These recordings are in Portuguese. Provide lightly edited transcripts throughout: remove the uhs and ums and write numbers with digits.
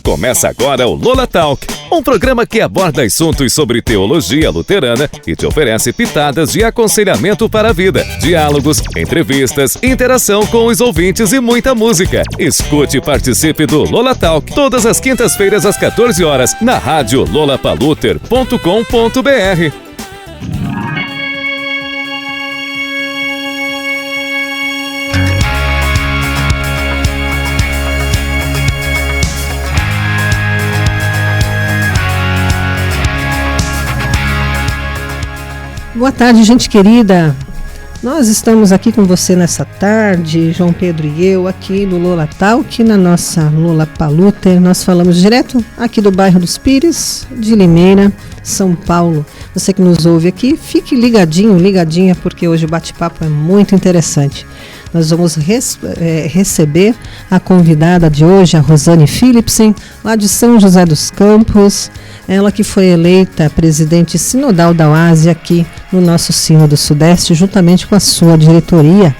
Começa agora o Lola Talk, um programa que aborda assuntos sobre teologia luterana e te oferece pitadas de aconselhamento para a vida, diálogos, entrevistas, interação com os ouvintes e muita música. Escute e participe do Lola Talk todas as quintas-feiras às 14 horas na rádio lolapaluter.com.br. Boa tarde, gente querida. Nós estamos aqui com você nessa tarde, João Pedro e eu, aqui no Lola Talk, na nossa Lola Paluter. Nós falamos direto aqui do bairro dos Pires, de Limeira, São Paulo. Você que nos ouve aqui, fique ligadinho, ligadinha, porque hoje o bate-papo é muito interessante. Nós vamos receber a convidada de hoje, a Rosane Philipsen, lá de São José dos Campos. Ela que foi eleita presidente sinodal da OASE aqui no nosso Sínodo Sudeste, juntamente com a sua diretoria.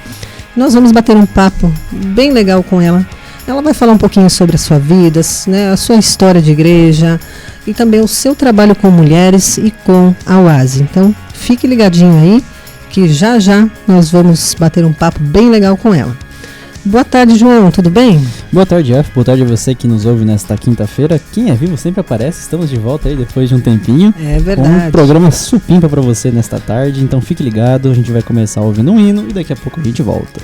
Nós vamos bater um papo bem legal com ela. Ela vai falar um pouquinho sobre a sua vida, né, a sua história de igreja e também o seu trabalho com mulheres e com a OASE. Então, fique ligadinho aí, que já já nós vamos bater um papo bem legal com ela. Boa tarde, João, tudo bem? Boa tarde, Jeff. Boa tarde a você que nos ouve nesta quinta-feira. Quem é vivo sempre aparece, estamos de volta aí depois de um tempinho. É verdade. Com um programa supimpa pra você nesta tarde, então fique ligado, a gente vai começar ouvindo um hino e daqui a pouco a gente volta.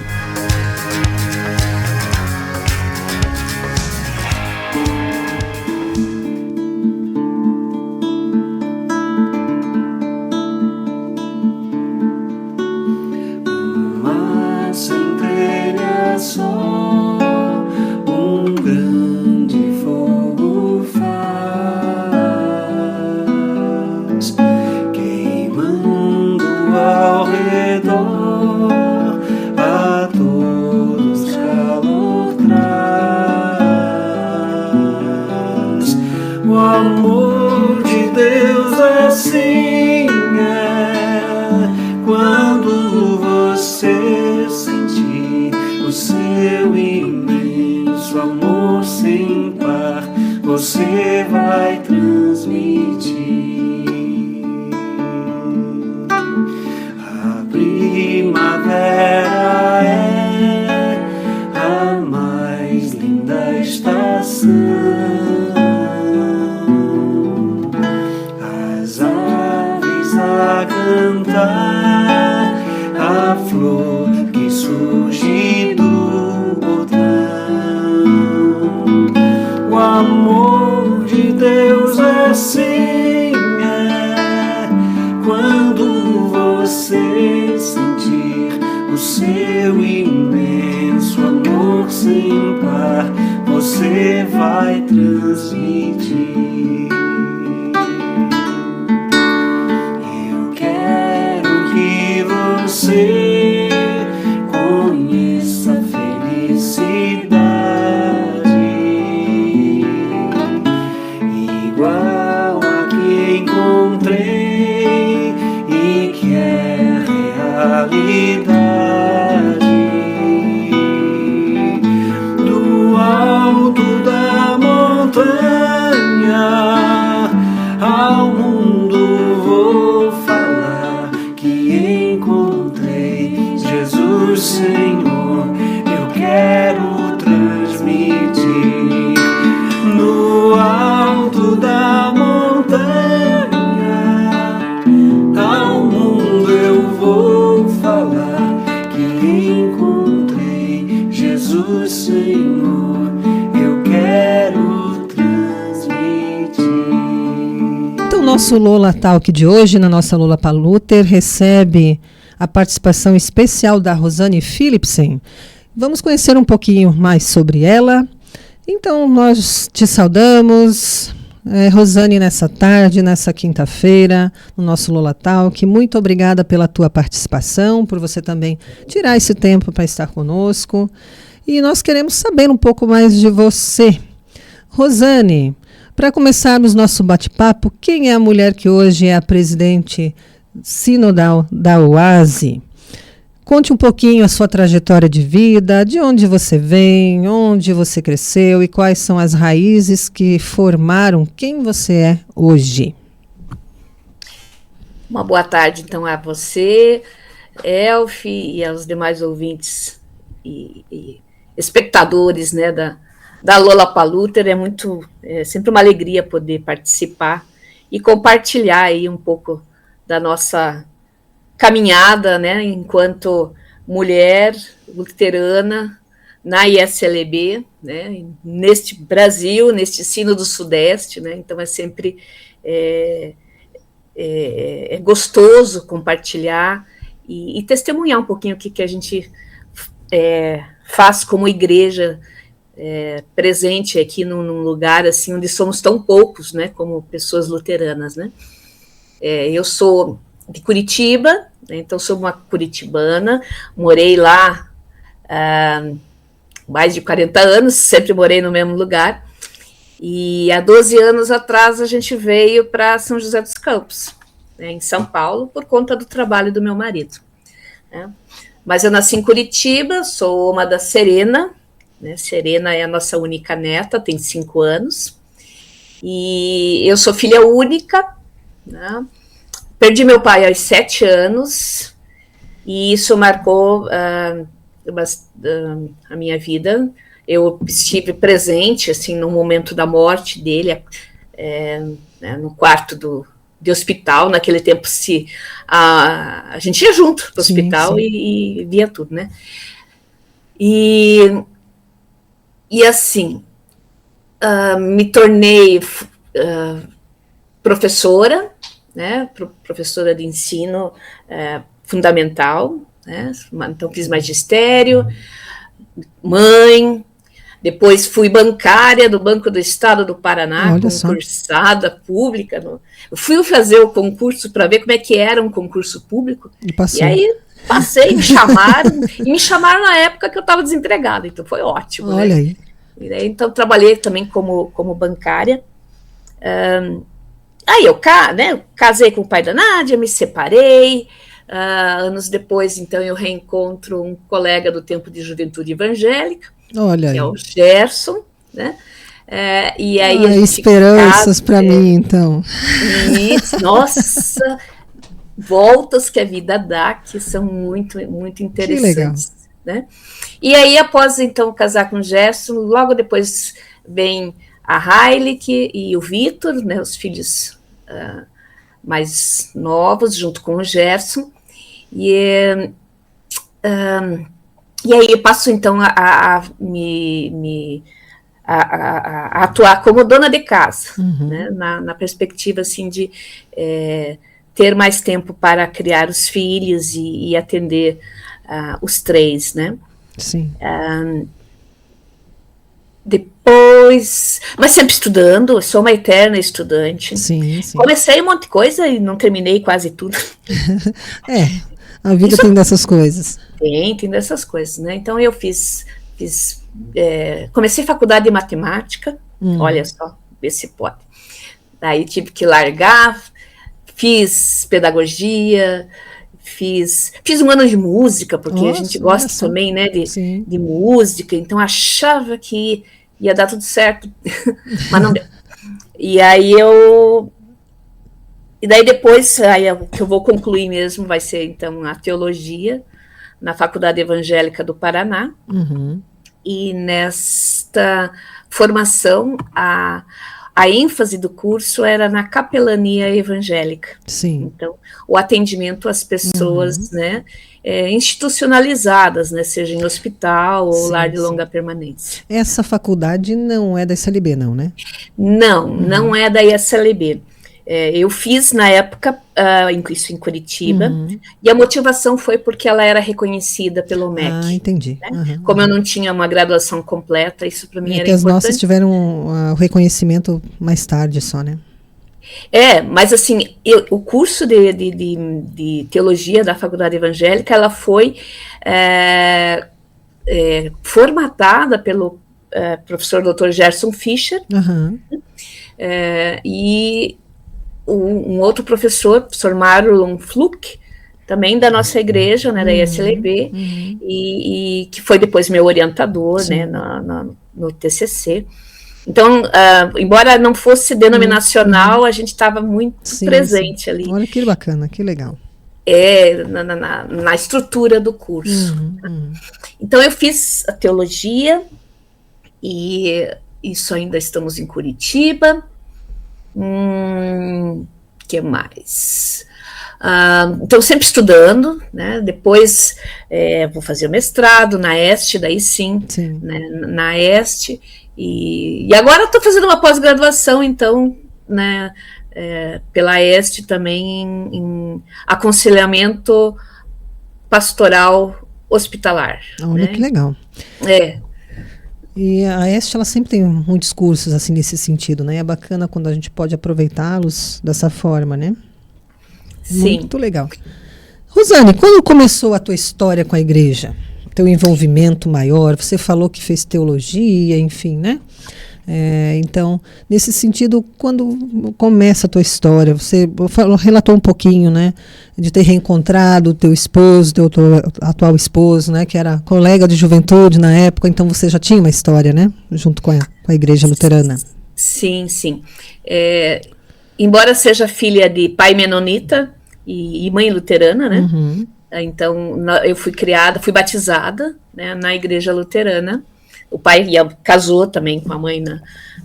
Nosso Lola Talk de hoje, na nossa Lola Paluter, recebe a participação especial da Rosane Philipsen. Vamos conhecer um pouquinho mais sobre ela. Então, nós te saudamos, Rosane, nessa tarde, nessa quinta-feira, no nosso Lola Talk. Muito obrigada pela tua participação, por você também tirar esse tempo para estar conosco. E nós queremos saber um pouco mais de você. Rosane, para começarmos nosso bate-papo, quem é a mulher que hoje é a presidente sinodal da OASE? Conte um pouquinho a sua trajetória de vida, de onde você vem, onde você cresceu e quais são as raízes que formaram quem você é hoje. Uma boa tarde, então, a você, Elfi, e aos demais ouvintes e espectadores, né, da Lollapalooza. É sempre uma alegria poder participar e compartilhar aí um pouco da nossa caminhada, né, enquanto mulher luterana na ISLB, né, neste Brasil, neste sino do Sudeste, né, então é sempre gostoso compartilhar e testemunhar um pouquinho o que a gente faz como igreja presente aqui num lugar assim onde somos tão poucos, né, como pessoas luteranas, né. Eu sou de Curitiba, né, então sou uma curitibana, morei lá mais de 40 anos, sempre morei no mesmo lugar, e há 12 anos atrás a gente veio para São José dos Campos, né, em São Paulo, por conta do trabalho do meu marido, né. Mas eu nasci em Curitiba, sou uma da Serena, né, Serena é a nossa única neta, tem 5 anos, e eu sou filha única, né. Perdi meu pai aos 7 anos, e isso marcou a minha vida. Eu estive presente, assim, no momento da morte dele, né, no quarto de hospital. Naquele tempo a gente ia junto para o hospital, sim. E via tudo, né? E assim, me tornei professora, né, professora de ensino fundamental, né, então fiz magistério, mãe, depois fui bancária do Banco do Estado do Paraná, concursada pública. Eu fui fazer o concurso para ver como é que era um concurso público, e aí passei, me chamaram na época que eu estava desempregada, então foi ótimo. Olha, né? Aí. E daí, então trabalhei também como bancária. Aí eu casei com o pai da Nádia, me separei. Anos depois, então, eu reencontro um colega do tempo de juventude evangélica, que é o Gerson, né? E aí a gente esperanças para mim, então. Nossa, voltas que a vida dá, que são muito, muito interessantes. Né? E aí, após, então, casar com o Gerson, logo depois vem a Heilig e o Vitor, né, os filhos mais novos, junto com o Gerson, e aí eu passo, então, a atuar como dona de casa, né, na perspectiva, assim, de ter mais tempo para criar os filhos e atender os 3, né? Sim. Depois, mas sempre estudando, eu sou uma eterna estudante. Sim. Comecei um monte de coisa e não terminei quase tudo. A vida tem dessas coisas. Tem dessas coisas, né? Então eu comecei faculdade de matemática, olha só, vê se pode. Daí tive que largar, fiz pedagogia, fiz um ano de música, porque a gente gosta também, né, de música, então achava que ia dar tudo certo, mas não deu. E daí depois, o que eu vou concluir mesmo vai ser, então, a teologia na Faculdade Evangélica do Paraná, e nesta formação, a ênfase do curso era na capelania evangélica. Sim. Então, o atendimento às pessoas, né, institucionalizadas, né, seja em hospital ou lar de longa permanência. Essa faculdade não é da ISLB, não, né? Não é da ISLB. Eu fiz na época, isso em Curitiba, e a motivação foi porque ela era reconhecida pelo MEC. Ah, entendi. Né? Como eu não tinha uma graduação completa, isso para mim era importante. As nossas tiveram o reconhecimento mais tarde só, né? Mas assim, o curso de teologia da Faculdade Evangélica, ela foi formatada pelo professor Dr. Gerson Fischer, e um outro professor Marlon Fluck, também da nossa igreja, né, da ISLB, e que foi depois meu orientador, né, no TCC. Então, embora não fosse denominacional, a gente estava muito presente ali. Olha que bacana, que legal. Na estrutura do curso. Então, eu fiz a teologia, e isso ainda estamos em Curitiba. Que mais? Então, sempre estudando, né? Depois vou fazer o mestrado na EST, daí sim. Né? Na EST. E agora estou fazendo uma pós-graduação, então, né, pela EST também em aconselhamento pastoral hospitalar. Olha, né? Que legal. E a EST, ela sempre tem muitos cursos assim nesse sentido, né? É bacana quando a gente pode aproveitá-los dessa forma, né? Sim. Muito legal. Rosane, quando começou a tua história com a igreja? Teu envolvimento maior, você falou que fez teologia, enfim, né? Então, nesse sentido, quando começa a tua história, você relatou um pouquinho, né, de ter reencontrado o teu esposo, teu atual esposo, né, que era colega de juventude na época, então você já tinha uma história, né, junto com a igreja luterana. Sim. Embora seja filha de pai menonita e mãe luterana, né, então eu fui batizada, né, na igreja luterana. O pai casou também com a mãe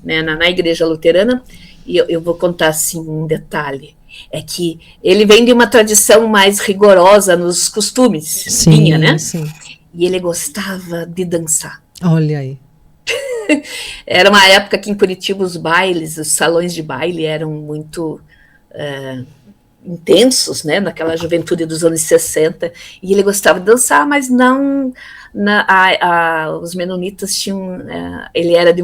na igreja luterana, e eu vou contar assim um detalhe, é que ele vem de uma tradição mais rigorosa nos costumes, né? Sim. E ele gostava de dançar. Olha aí. Era uma época que em Curitiba os bailes, os salões de baile eram muito intensos, né, naquela juventude dos anos 60, e ele gostava de dançar, mas não... os menonitas tinham... ele era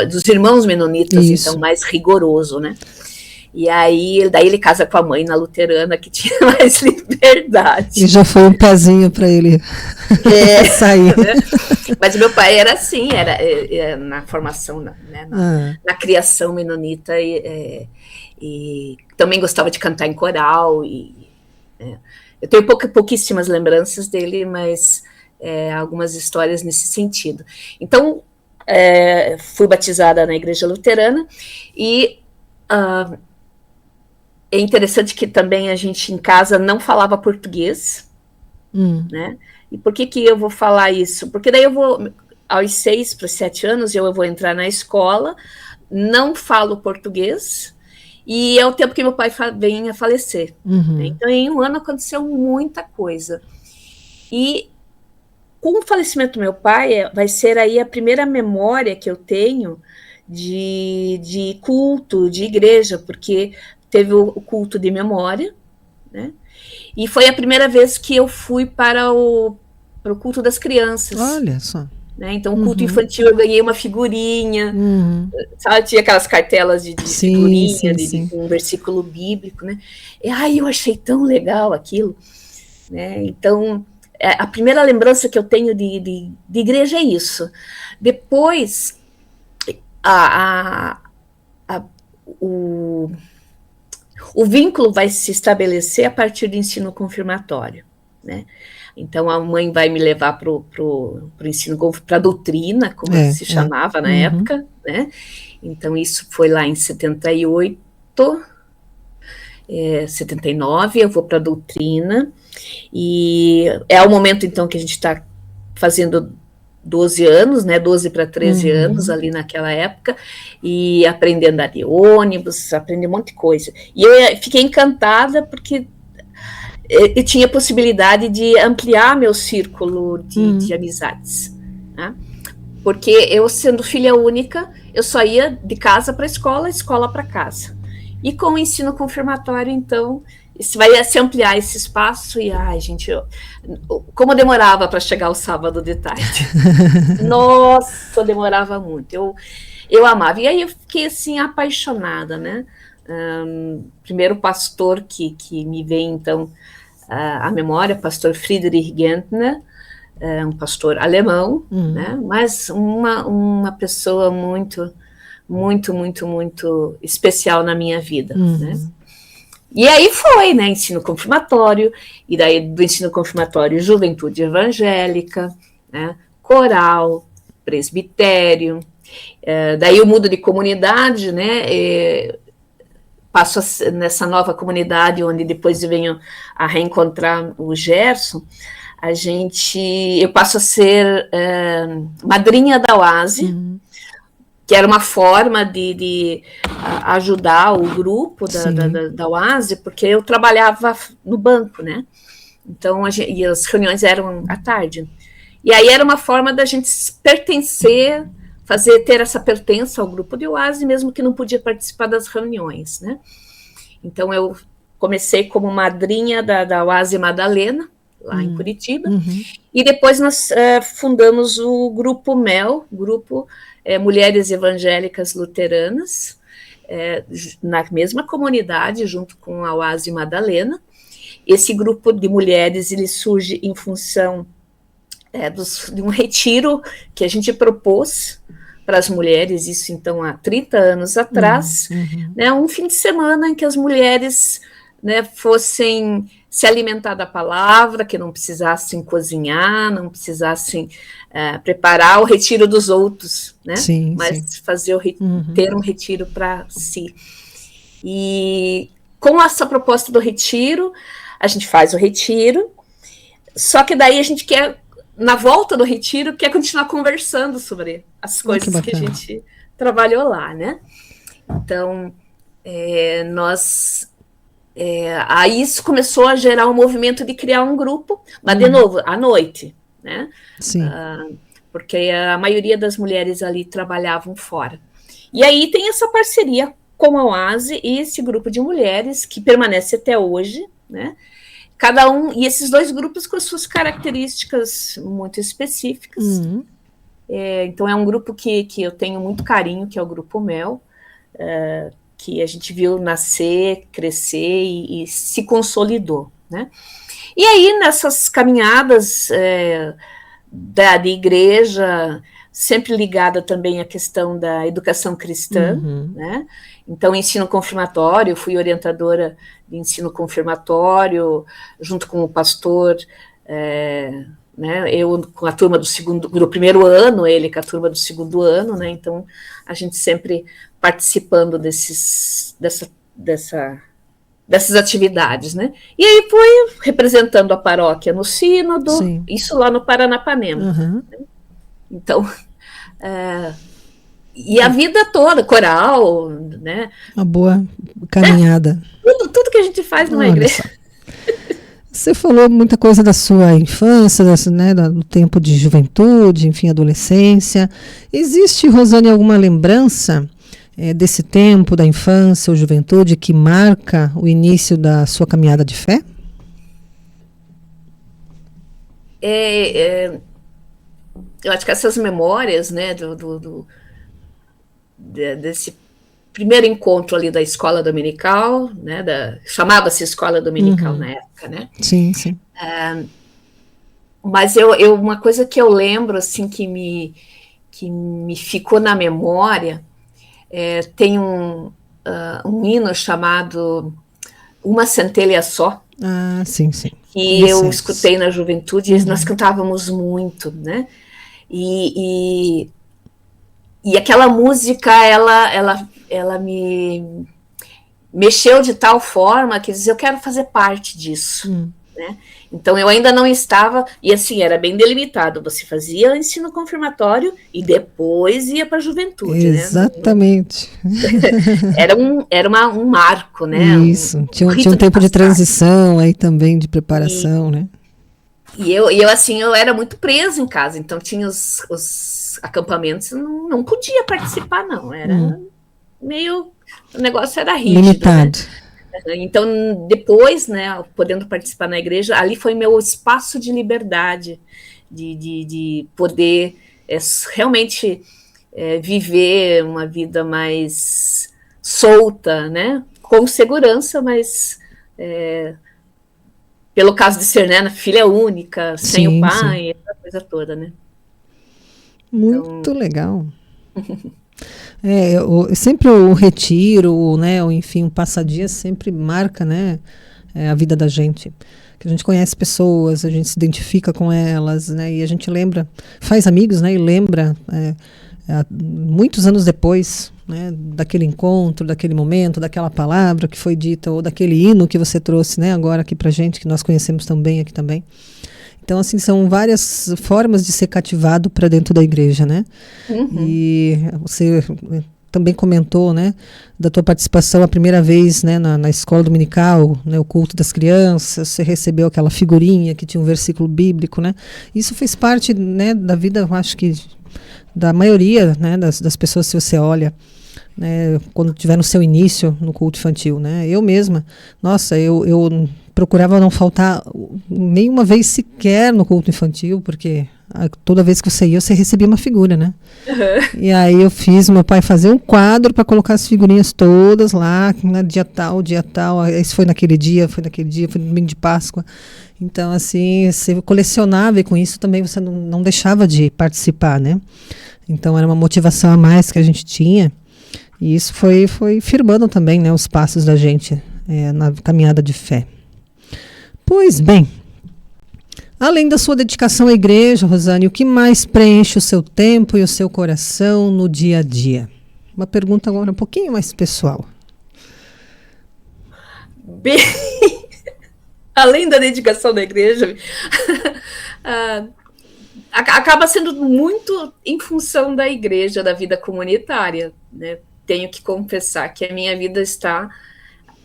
dos irmãos menonitas, então mais rigoroso, né? E daí ele casa com a mãe na luterana, que tinha mais liberdade. E já foi um pezinho para ele sair. Né? Mas meu pai era assim, era na formação, né, na criação menonita, e também gostava de cantar em coral. Eu tenho pouquíssimas lembranças dele, mas algumas histórias nesse sentido. Então, fui batizada na igreja luterana, e é interessante que também a gente em casa não falava português, né? E por que eu vou falar isso? Porque daí eu vou, aos 6 para 7 anos, eu vou entrar na escola, não falo português, e é o tempo que meu pai vem a falecer. Né? Então, em um ano aconteceu muita coisa. E com o falecimento do meu pai, vai ser aí a primeira memória que eu tenho de culto, de igreja, porque teve o culto de memória, né? E foi a primeira vez que eu fui para o culto das crianças. Olha só. Né? Então, o culto infantil, eu ganhei uma figurinha, sabe? Tinha aquelas cartelas de figurinha, de um versículo bíblico, né? E eu achei tão legal aquilo, né? Então, a primeira lembrança que eu tenho de igreja é isso. Depois, o vínculo vai se estabelecer a partir do ensino confirmatório, né? Então, a mãe vai me levar para o ensino, para a doutrina, como se chamava na época, né? Então, isso foi lá em 78, 79, eu vou para a doutrina, e é o momento, então, que a gente está fazendo 12 anos, né, 12 para 13 anos ali naquela época, e aprendendo a andar de ônibus, aprendi um monte de coisa. E eu fiquei encantada porque eu tinha possibilidade de ampliar meu círculo de amizades, né? Porque eu, sendo filha única, eu só ia de casa para a escola, escola para casa. E com o ensino confirmatório, então, isso vai se ampliar esse espaço. E, gente, como eu demorava para chegar o sábado de tarde. Nossa, eu demorava muito. Eu amava. E aí eu fiquei, assim, apaixonada, né? Primeiro pastor que me vem, então, à memória, pastor Friedrich Gentner, um pastor alemão, né? Mas uma pessoa muito, muito, muito, muito especial na minha vida, né? E aí foi, né, ensino confirmatório, e daí do ensino confirmatório, juventude evangélica, né, coral, presbitério, daí eu mudo de comunidade, né, passo nessa nova comunidade, onde depois eu venho a reencontrar o Gerson, eu passo a ser madrinha da OASE, que era uma forma de ajudar o grupo da OASE, porque eu trabalhava no banco, né? Então, e as reuniões eram à tarde. E aí era uma forma da gente pertencer, ter essa pertença ao grupo de OASE, mesmo que não podia participar das reuniões, né? Então, eu comecei como madrinha da OASE Madalena, lá em Curitiba, e depois nós fundamos o Grupo MEL, Grupo Mulheres Evangélicas Luteranas, na mesma comunidade, junto com a OASE Madalena. Esse grupo de mulheres, ele surge em função de um retiro que a gente propôs para as mulheres, isso então há 30 anos atrás, né, um fim de semana em que as mulheres, né, fossem se alimentar da palavra, que não precisassem cozinhar, não precisassem preparar o retiro dos outros, né? Sim, mas fazer ter um retiro para si. E com essa proposta do retiro, a gente faz o retiro, só que daí a gente quer, na volta do retiro, quer continuar conversando sobre as coisas que a gente trabalhou lá, né? Então, aí isso começou a gerar um movimento de criar um grupo, mas de novo, à noite, né? Sim. Porque a maioria das mulheres ali trabalhavam fora. E aí tem essa parceria com a OASE e esse grupo de mulheres que permanece até hoje, né? Cada um, e esses dois grupos com as suas características muito específicas. Então é um grupo que eu tenho muito carinho, que é o Grupo MEL, que a gente viu nascer, crescer e se consolidou, né? E aí, nessas caminhadas da igreja, sempre ligada também à questão da educação cristã, né? Então, ensino confirmatório, eu fui orientadora de ensino confirmatório, junto com o pastor, né? Eu com a turma do primeiro ano, ele com a turma do segundo ano, né? Então, a gente sempre participando dessas atividades, né? E aí fui representando a paróquia no sínodo, isso lá no Paranapanema. Né? Então, e a vida toda, coral, né? Uma boa caminhada. Tudo que a gente faz numa igreja. Você falou muita coisa da sua infância, né, do tempo de juventude, enfim, adolescência. Existe, Rosane, alguma lembrança desse tempo, da infância ou juventude, que marca o início da sua caminhada de fé? Eu acho que essas memórias, né, desse primeiro encontro ali da escola dominical, né, chamava-se escola dominical na época, né? Sim, sim. Mas uma coisa que eu lembro, assim, que me ficou na memória, tem um hino chamado Uma Centelha Só. Ah, sim, sim. Que eu escutei na juventude, e nós cantávamos muito, né? E aquela música, ela me mexeu de tal forma que eu quero fazer parte disso, né? Então eu ainda não estava, e assim, era bem delimitado, você fazia ensino confirmatório e depois ia para a juventude. Exatamente. Né? Era um marco, né? Isso, tinha um tempo de transição aí também, de preparação, né? E eu assim, eu era muito presa em casa, então tinha os acampamentos, não podia participar, não, era meio, o negócio era rígido, limitado. Né? Então, depois, né, podendo participar na igreja, ali foi meu espaço de liberdade, de poder realmente viver uma vida mais solta, né, com segurança, mas pelo caso de ser, né, filha única, sem o pai, essa coisa toda, né. Muito legal. Sempre o retiro, né, ou enfim, o passadia sempre marca, né, a vida da gente. Que a gente conhece pessoas, a gente se identifica com elas, né, e a gente lembra, faz amigos, né, e lembra muitos anos depois, né, daquele encontro, daquele momento, daquela palavra que foi dita, ou daquele hino que você trouxe, né, agora aqui pra gente, que nós conhecemos também aqui também. Então, assim, são várias formas de ser cativado para dentro da igreja, né? E você também comentou, né, da tua participação a primeira vez, né, na escola dominical, né, o culto das crianças, você recebeu aquela figurinha que tinha um versículo bíblico, né? Isso fez parte, né, da vida, eu acho que da maioria, né, das pessoas, se você olha, né, quando tiver no seu início no culto infantil, né? Eu mesma, nossa, eu procurava não faltar nenhuma vez sequer no culto infantil, porque toda vez que você ia, você recebia uma figura, né? E aí eu fiz meu pai fazer um quadro para colocar as figurinhas todas lá, né, dia tal, esse foi naquele dia, foi no domingo de Páscoa. Então, assim, você colecionava e com isso também você não deixava de participar, né? Então, era uma motivação a mais que a gente tinha. E isso foi firmando também, né, os passos da gente na caminhada de fé. Pois bem, além da sua dedicação à igreja, Rosane, o que mais preenche o seu tempo e o seu coração no dia a dia? Uma pergunta agora um pouquinho mais pessoal. Bem, além da dedicação da igreja, acaba sendo muito em função da igreja, da vida comunitária, né? Tenho que confessar que a minha vida está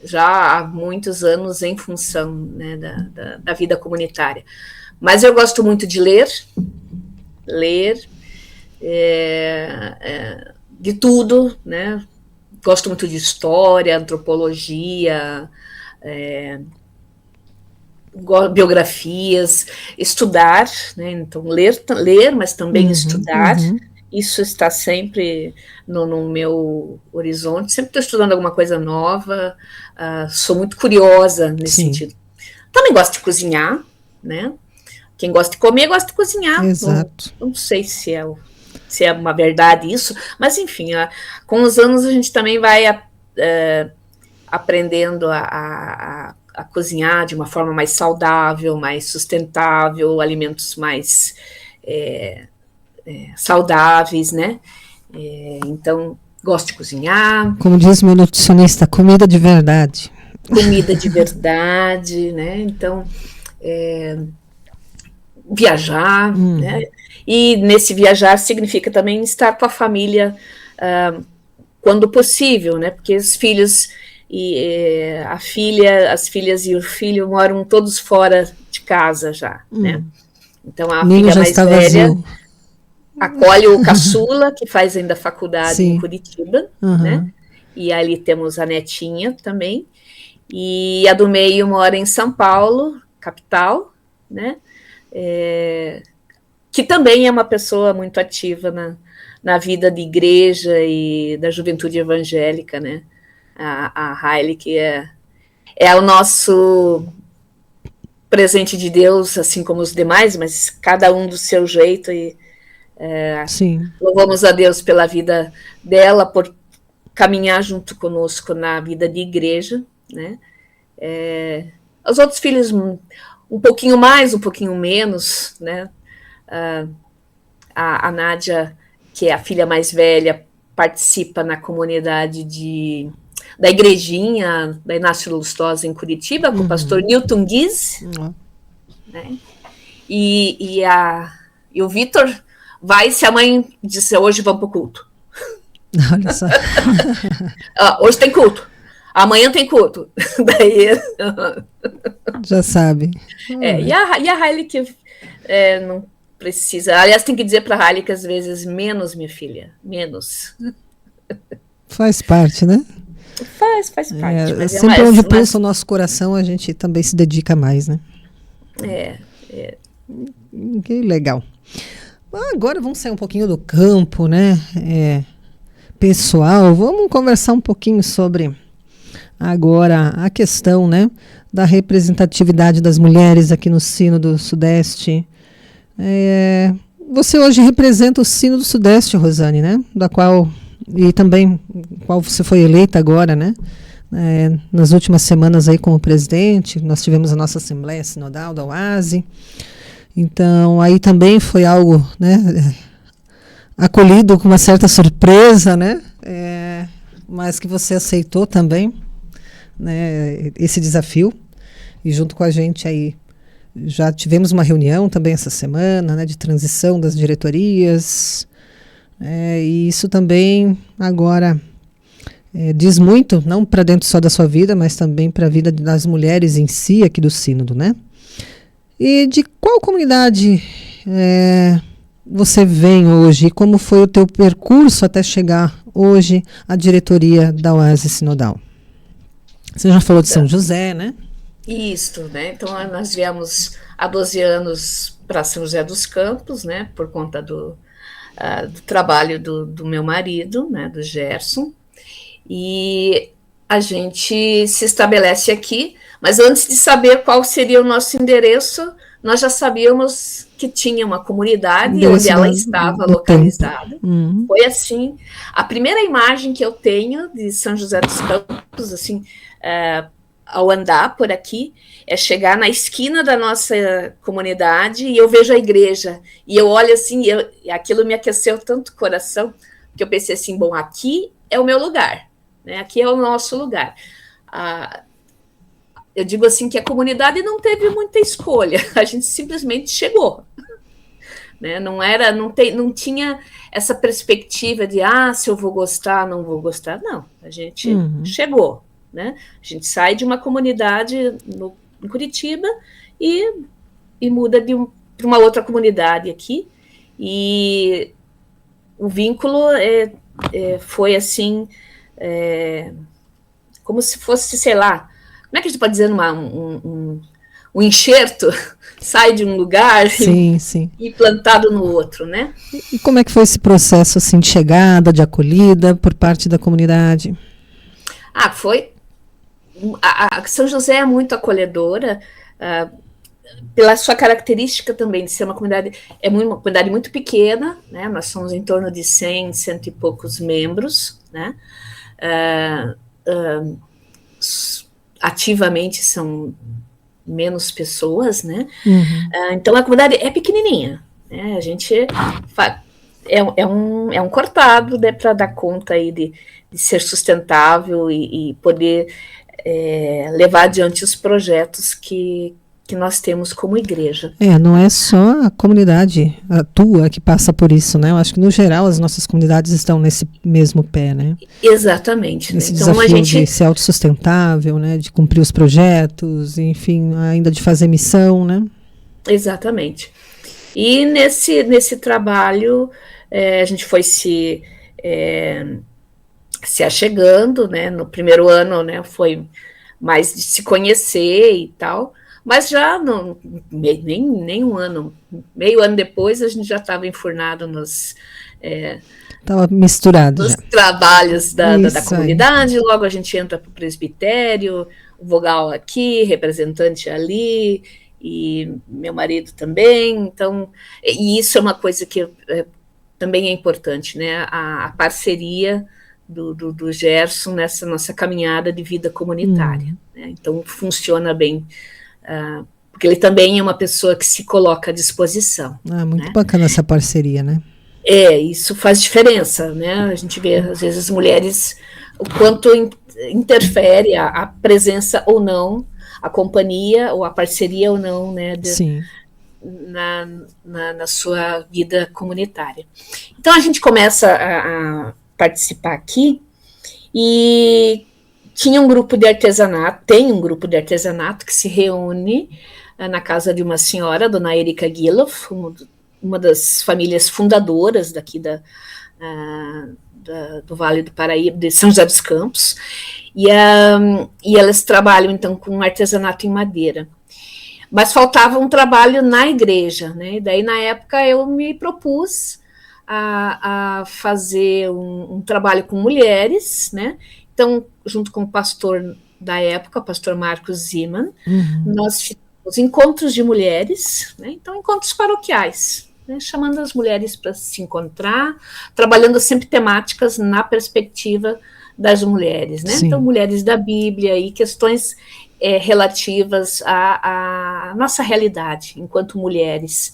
já há muitos anos em função, né, da vida comunitária. Mas eu gosto muito de ler de tudo, né? Gosto muito de história, antropologia, biografias, estudar, né? Então ler, mas também estudar. Isso está sempre no meu horizonte. Sempre estou estudando alguma coisa nova. Sou muito curiosa nesse sentido. Também gosto de cozinhar, né? Quem gosta de comer, gosta de cozinhar. Exato. Não sei se é uma verdade isso, mas enfim, com os anos a gente também vai aprendendo a cozinhar de uma forma mais saudável, mais sustentável, alimentos mais saudáveis, né? Então, gosto de cozinhar. Como diz meu nutricionista, comida de verdade. Comida de verdade, né? Então, viajar, né? E nesse viajar significa também estar com a família quando possível, né? Porque os filhos as filhas e o filho moram todos fora de casa já, né? Então a filha mais velha acolhe o caçula, que faz ainda faculdade em Curitiba, né? E ali temos a netinha também. E a do meio mora em São Paulo, capital, né? Que também é uma pessoa muito ativa na vida de igreja e da juventude evangélica, né? A Haile, que é o nosso presente de Deus, assim como os demais, mas cada um do seu jeito, e louvamos a Deus pela vida dela, por caminhar junto conosco na vida de igreja, né? Os outros filhos um pouquinho mais, um pouquinho menos, né? A Nádia, que é a filha mais velha, participa na comunidade da igrejinha da Inácio Lustosa em Curitiba, com o pastor Newton Guise, né? E o Vitor vai se a mãe disser hoje vamos para o culto. Olha só. Hoje tem culto. Amanhã tem culto. Daí já sabe. E a Haile que não precisa. Aliás, tem que dizer para a Haile que às vezes menos, minha filha, menos. Faz parte, né? Faz parte. Mas sempre onde pulsa o nosso coração, a gente também se dedica mais, né? Que legal. Agora vamos sair um pouquinho do campo, né? Pessoal, vamos conversar um pouquinho sobre agora a questão, né, da representatividade das mulheres aqui no Sino do Sudeste. Você hoje representa o Sino do Sudeste, Rosane, né? Da qual e também qual você foi eleita agora, né? Nas últimas semanas aí como presidente, nós tivemos a nossa Assembleia Sinodal da UASE, então aí também foi algo, né, acolhido com uma certa surpresa, né, mas que você aceitou também, né, esse desafio, e junto com a gente aí já tivemos uma reunião também essa semana, né, de transição das diretorias, e isso também agora diz muito, não para dentro só da sua vida, mas também para a vida das mulheres em si aqui do Sínodo, né? E de qual comunidade você vem hoje? E como foi o teu percurso até chegar hoje à diretoria da Oásis Sinodal? Você já falou de São José, né? Isso, né? Então nós viemos há 12 anos para São José dos Campos, né? Por conta do trabalho do meu marido, né? Do Gerson. E a gente se estabelece aqui, mas antes de saber qual seria o nosso endereço, nós já sabíamos que tinha uma comunidade onde ela estava localizada. Foi assim, a primeira imagem que eu tenho de São José dos Campos, assim, ao andar por aqui, é chegar na esquina da nossa comunidade e eu vejo a igreja, e eu olho assim, aquilo me aqueceu tanto o coração, que eu pensei assim, bom, aqui é o meu lugar, né? Aqui é o nosso lugar. Eu digo assim que a comunidade não teve muita escolha, a gente simplesmente chegou, né? Não tinha essa perspectiva de se eu vou gostar, não vou gostar, não, a gente chegou, né? A gente sai de uma comunidade em Curitiba e muda para uma outra comunidade aqui, e o vínculo foi assim, como se fosse, sei lá, como é que a gente pode dizer, um enxerto sai de um lugar e plantado no outro, né? E como é que foi esse processo assim, de chegada, de acolhida por parte da comunidade? Foi. A São José é muito acolhedora, pela sua característica também de ser uma comunidade, uma comunidade muito pequena, né? Nós somos em torno de 100 e poucos membros, né? Ativamente são menos pessoas, né? Então a comunidade é pequenininha, né? A gente é um cortado, né, para dar conta aí de ser sustentável e poder levar adiante os projetos que nós temos como igreja. Não é só a comunidade a tua que passa por isso, né? Eu acho que, no geral, as nossas comunidades estão nesse mesmo pé, né? Exatamente. Nesse desafio de ser autossustentável, né? De cumprir os projetos, enfim, ainda de fazer missão, né? Exatamente. E nesse trabalho, a gente foi se achegando, né? No primeiro ano, né, foi mais de se conhecer e tal, mas já nem um ano, meio ano depois, a gente já estava enfurnado estava misturado nos já. Trabalhos da comunidade. Logo a gente entra para o presbitério, o vogal aqui, representante ali, e meu marido também. Então, e isso é uma coisa que também é importante, né? A parceria do Gerson nessa nossa caminhada de vida comunitária, né? Então funciona bem, porque ele também é uma pessoa que se coloca à disposição. Muito, né? Bacana essa parceria, né? Isso faz diferença, né? A gente vê, às vezes, as mulheres, o quanto interfere a presença ou não, a companhia ou a parceria ou não, né? Sim. Na sua vida comunitária. Então a gente começa a participar aqui, e tinha um grupo de artesanato, tem um grupo de artesanato que se reúne na casa de uma senhora, dona Erika Giloff, uma das famílias fundadoras daqui do Vale do Paraíba, de São José dos Campos, e elas trabalham então com artesanato em madeira. Mas faltava um trabalho na igreja, né? E daí, na época, eu me propus a fazer um trabalho com mulheres, né? Então, junto com o pastor da época, o pastor Marcos Ziman, nós fizemos encontros de mulheres, né? Então, encontros paroquiais, né, chamando as mulheres para se encontrar, trabalhando sempre temáticas na perspectiva das mulheres, né? Então, mulheres da Bíblia e questões relativas à nossa realidade enquanto mulheres.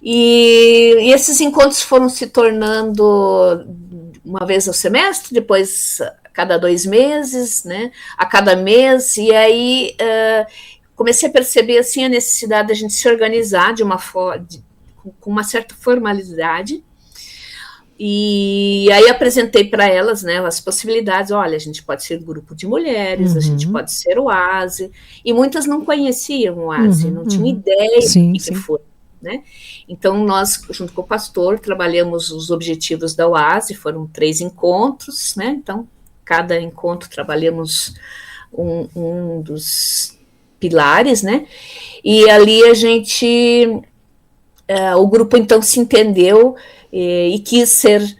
E esses encontros foram se tornando uma vez ao semestre, depois a cada 2 meses, né? A cada mês, e aí comecei a perceber assim, a necessidade da gente se organizar com uma certa formalidade. E aí apresentei para elas, né, as possibilidades. Olha, a gente pode ser grupo de mulheres, a gente pode ser o OASE, e muitas não conheciam o OASE, não tinham ideia do que foi, né? Então nós, junto com o pastor, trabalhamos os objetivos da OASE, foram 3 encontros, né? Então cada encontro trabalhamos um dos pilares, né? E ali a gente, o grupo então se entendeu e quis ser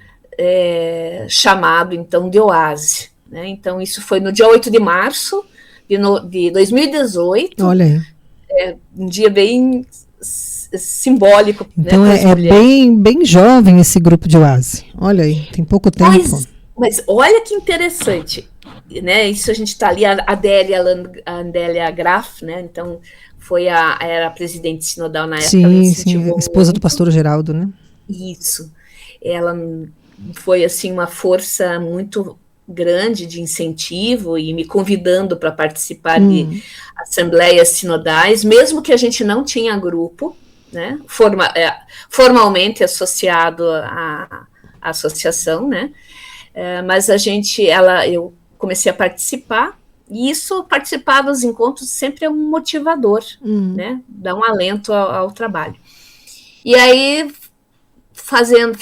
chamado, então, de OASE. Né? Então, isso foi no dia 8 de março de 2018. Olha aí. Um dia bem simbólico. Então, né, bem jovem esse grupo de OASE. Olha aí, tem pouco tempo. Mas olha que interessante. Né? Isso a gente está ali, a Adélia Graf, né? Então, era a presidente sinodal na época. Sim, a esposa do pastor Geraldo, né? Isso, ela foi assim uma força muito grande de incentivo e me convidando para participar de assembleias sinodais, mesmo que a gente não tinha grupo, né, formalmente associado à associação, né, mas eu comecei a participar, e participar dos encontros sempre é um motivador, né, dá um alento ao trabalho. E aí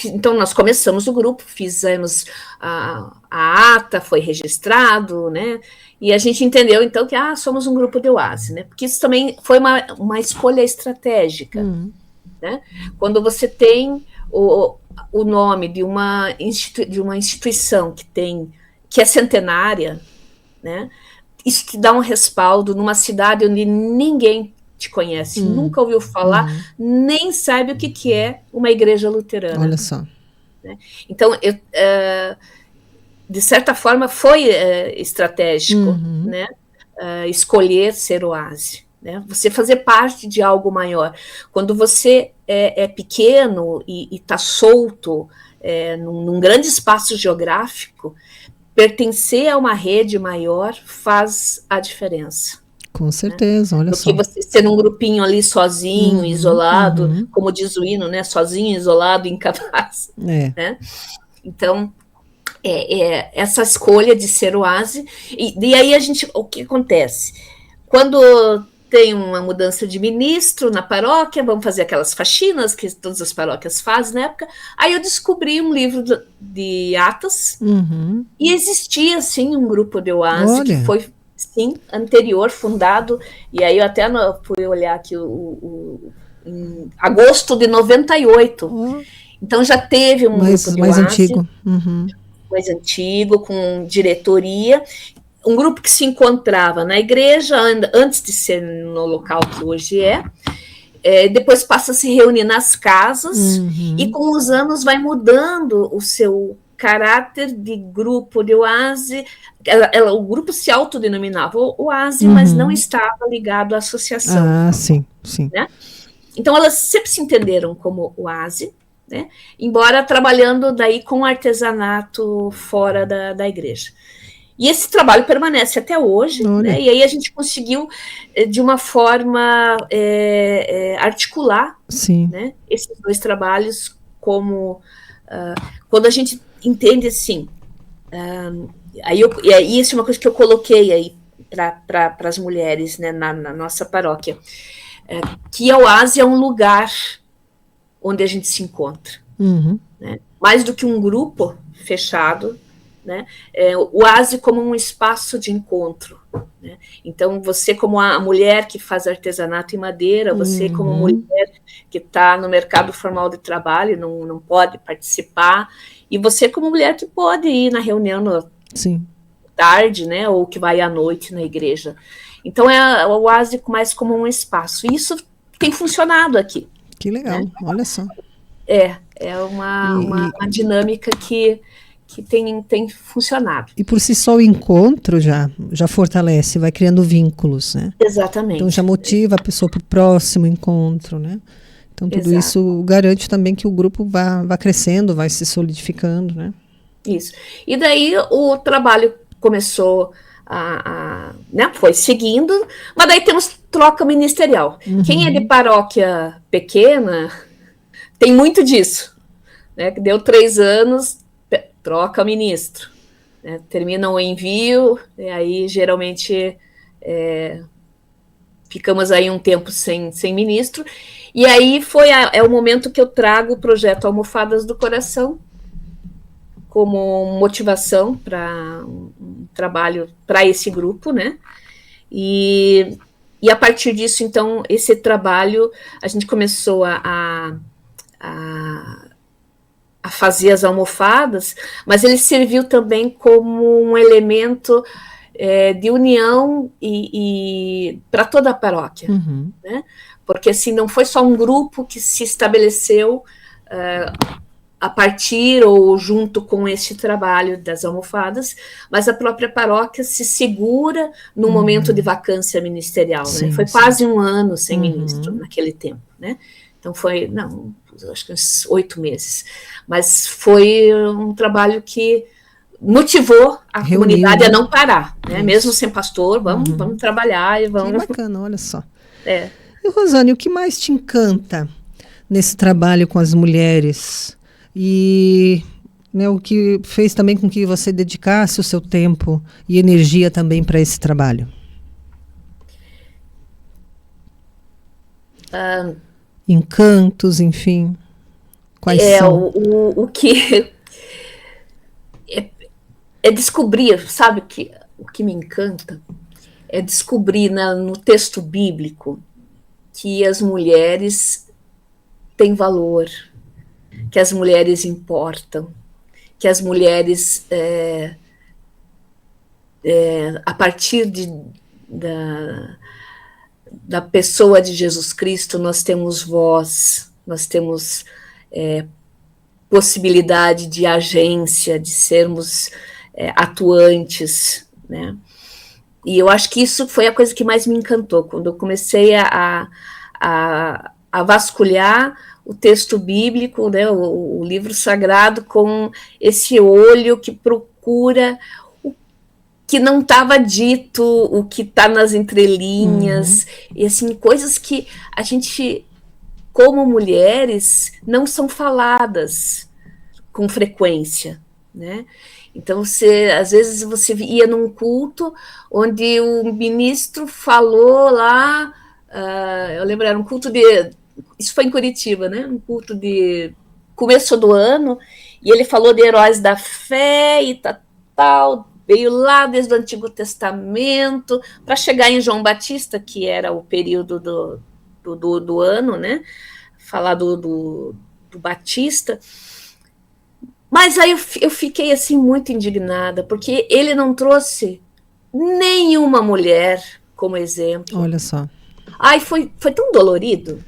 então nós começamos o grupo, fizemos a ata, foi registrado, né? E a gente entendeu então que somos um grupo de OASE, né? Porque isso também foi uma escolha estratégica, né? Quando você tem o nome de uma instituição que é centenária, né? Isso te dá um respaldo numa cidade onde ninguém te conhece, nunca ouviu falar, nem sabe o que é uma igreja luterana. Olha só. Né? Então, de certa forma, foi estratégico, né? Escolher ser OASE. Né? Você fazer parte de algo maior. Quando você é pequeno e está solto num grande espaço geográfico, pertencer a uma rede maior faz a diferença. Com certeza, olha só. Do que você ser um grupinho ali sozinho, isolado, como diz o hino, né? Sozinho, isolado, incapaz. Né? Então, essa escolha de ser OASE. E aí o que acontece? Quando tem uma mudança de ministro na paróquia, vamos fazer aquelas faxinas que todas as paróquias fazem na época. Aí eu descobri um livro de Atas, e existia, sim, um grupo de OASE que foi... Sim, anterior, fundado, e aí eu até fui olhar aqui em agosto de 98. Então já teve um grupo de mais OASE, antigo. Mais antigo, com diretoria, um grupo que se encontrava na igreja, antes de ser no local que hoje depois passa a se reunir nas casas, e com os anos vai mudando o seu caráter de grupo de OASE. O grupo se autodenominava OASE, mas não estava ligado à associação. Sim. Né? Então elas sempre se entenderam como OASE, né? Embora trabalhando daí com artesanato fora da igreja. E esse trabalho permanece até hoje, né? E aí a gente conseguiu, de uma forma, articular, né, esses 2 trabalhos como... quando a gente entende assim, e isso é uma coisa que eu coloquei aí para as mulheres, né, na nossa paróquia, que a OASE é um lugar onde a gente se encontra, né? Mais do que um grupo fechado, né? O OASE como um espaço de encontro, né? Então você como a mulher que faz artesanato em madeira, você como mulher que está no mercado formal de trabalho, não pode participar, e você como mulher que pode ir na reunião tarde, né, ou que vai à noite na igreja. Então o OASE mais como um espaço, e isso tem funcionado aqui. Que legal, né? olha só. É uma dinâmica que tem funcionado. E por si só o encontro já fortalece, vai criando vínculos, né? Exatamente. Então já motiva a pessoa para o próximo encontro, né? Então tudo Exato. isso garante também que o grupo vá crescendo, vai se solidificando, né? Isso. E daí o trabalho começou né, foi seguindo, mas daí temos troca ministerial. Quem é de paróquia pequena tem muito disso, né? Que deu 3 anos, troca ministro, né? Termina o envio, e aí geralmente ficamos aí um tempo sem ministro, e aí é o momento que eu trago o projeto Almofadas do Coração como motivação para um trabalho para esse grupo, né? E a partir disso, então, esse trabalho, a gente começou a fazer as almofadas, mas ele serviu também como um elemento de união e para toda a paróquia, né? Porque assim, não foi só um grupo que se estabeleceu a partir ou junto com este trabalho das almofadas, mas a própria paróquia se segura no momento de vacância ministerial, Sim, né? Foi sim. quase um ano sem ministro naquele tempo, né? Então acho que uns 8 meses. Mas foi um trabalho que motivou a comunidade a não parar, né? Mesmo sem pastor, vamos trabalhar e vamos... Que bacana, olha só. É. E Rosane, o que mais te encanta nesse trabalho com as mulheres? E né, o que fez também com que você dedicasse o seu tempo e energia também para esse trabalho? Encantos, enfim. Quais são? O que é descobrir, sabe, o que me encanta é descobrir no texto bíblico que as mulheres têm valor, que as mulheres importam, que as mulheres, a partir da pessoa de Jesus Cristo, nós temos voz, nós temos possibilidade de agência, de sermos atuantes, né? E eu acho que isso foi a coisa que mais me encantou, quando eu comecei a vasculhar o texto bíblico, né, o livro sagrado, com esse olho que procura o que não estava dito, o que está nas entrelinhas, e assim, coisas que a gente, como mulheres, não são faladas com frequência, né? Então, às vezes você ia num culto onde o ministro falou lá, eu lembro, era um culto isso foi em Curitiba, né? Um culto de começo do ano, e ele falou de heróis da fé e tal, veio lá desde o Antigo Testamento, para chegar em João Batista, que era o período do ano, né? Falar do Batista. Mas aí eu fiquei assim muito indignada, porque ele não trouxe nenhuma mulher como exemplo. Olha só. Ai, foi tão dolorido.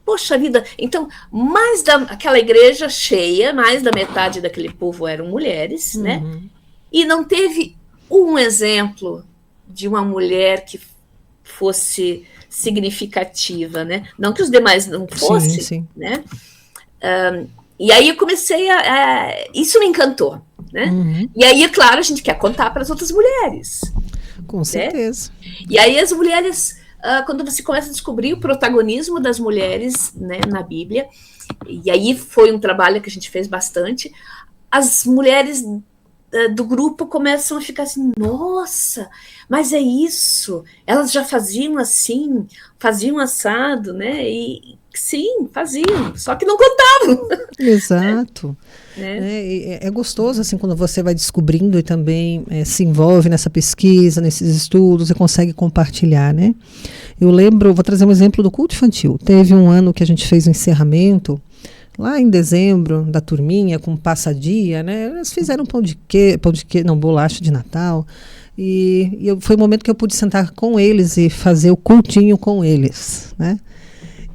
Poxa vida, então, aquela igreja cheia, mais da metade daquele povo eram mulheres, né? E não teve um exemplo de uma mulher que fosse significativa, né? Não que os demais não fossem, sim. Né? E aí eu comecei isso me encantou, né? E aí, claro, a gente quer contar para as outras mulheres. Com certeza. Né? E aí as mulheres, quando você começa a descobrir o protagonismo das mulheres, né, na Bíblia, e aí foi um trabalho que a gente fez bastante, as mulheres do grupo começam a ficar assim, nossa, mas é isso, elas já faziam assim, faziam assado, né? E sim, faziam, só que não contavam. Exato. Né? É gostoso assim quando você vai descobrindo e também se envolve nessa pesquisa, nesses estudos e consegue compartilhar, né? Eu lembro, vou trazer um exemplo do culto infantil. Teve um ano que a gente fez o encerramento lá em dezembro, da turminha, com passadia, né? Eles fizeram bolacha de Natal. E foi o momento que eu pude sentar com eles e fazer o cultinho com eles, né?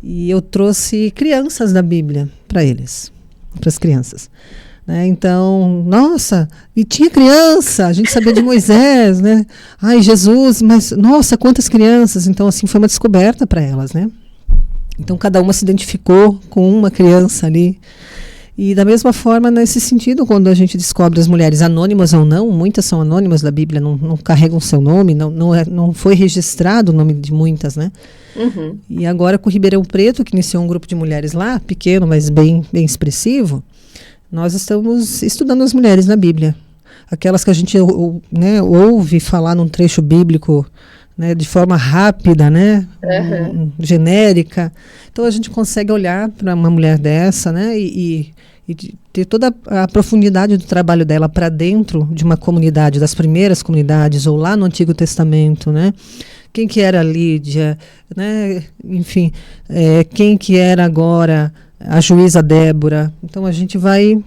E eu trouxe crianças da Bíblia para eles, para as crianças. Né? Então, nossa, e tinha criança, a gente sabia de Moisés, né? Ai, Jesus, mas nossa, quantas crianças! Então, assim, foi uma descoberta para elas, né? Então, cada uma se identificou com uma criança ali. E da mesma forma, nesse sentido, quando a gente descobre as mulheres anônimas ou não, muitas são anônimas da Bíblia, não carregam seu nome, não foi registrado o nome de muitas, né? Uhum. E agora com o Ribeirão Preto, que iniciou um grupo de mulheres lá, pequeno, mas bem expressivo, nós estamos estudando as mulheres na Bíblia. Aquelas que a gente ouve falar num trecho bíblico, né, de forma rápida, né, genérica. Então a gente consegue olhar para uma mulher dessa, né, e ter toda a profundidade do trabalho dela para dentro de uma comunidade, das primeiras comunidades, ou lá no Antigo Testamento, né? Quem que era Lídia, né? Enfim, quem que era agora a juíza Débora. Então a gente vai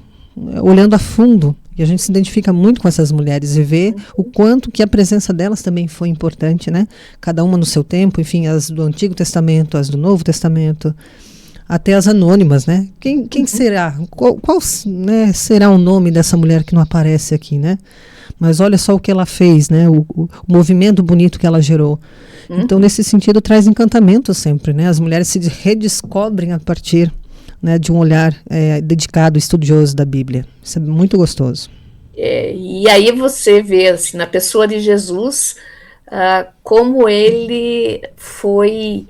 olhando a fundo e a gente se identifica muito com essas mulheres e vê o quanto que a presença delas também foi importante, né? Cada uma no seu tempo, enfim, as do Antigo Testamento, as do Novo Testamento, até as anônimas, né? Quem será? Qual né, será o nome dessa mulher que não aparece aqui, né? Mas olha só o que ela fez, né? O movimento bonito que ela gerou. Então, nesse sentido, traz encantamento sempre, né? As mulheres se redescobrem a partir, né, de um olhar dedicado, estudioso da Bíblia. Isso é muito gostoso. E aí você vê, assim, na pessoa de Jesus, como ele foi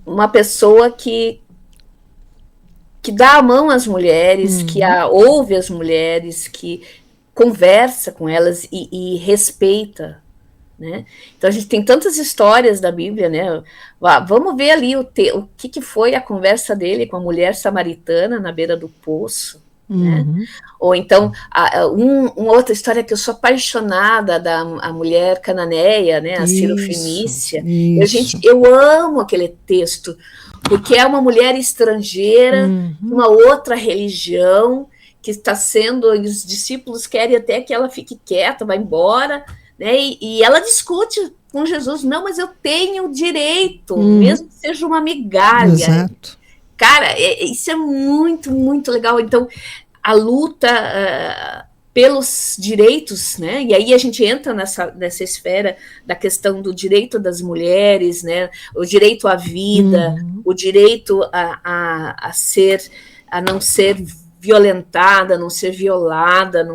uma pessoa que dá a mão às mulheres, que ouve as mulheres, que conversa com elas e respeita, né? Então a gente tem tantas histórias da Bíblia, né? Vamos ver ali o que foi a conversa dele com a mulher samaritana na beira do poço, né? Ou então uma outra história que eu sou apaixonada, a mulher cananeia, né? A Cirofenícia. Eu amo aquele texto, porque é uma mulher estrangeira, uma outra religião, que está sendo, e os discípulos querem até que ela fique quieta, vá embora, né? E ela discute com Jesus, não, mas eu tenho direito, mesmo que seja uma migalha. Exato. Cara, isso é muito, muito legal. Então, a luta pelos direitos, né? E aí a gente entra nessa esfera da questão do direito das mulheres, né? O direito à vida, o direito a não ser violentada, a não ser violada,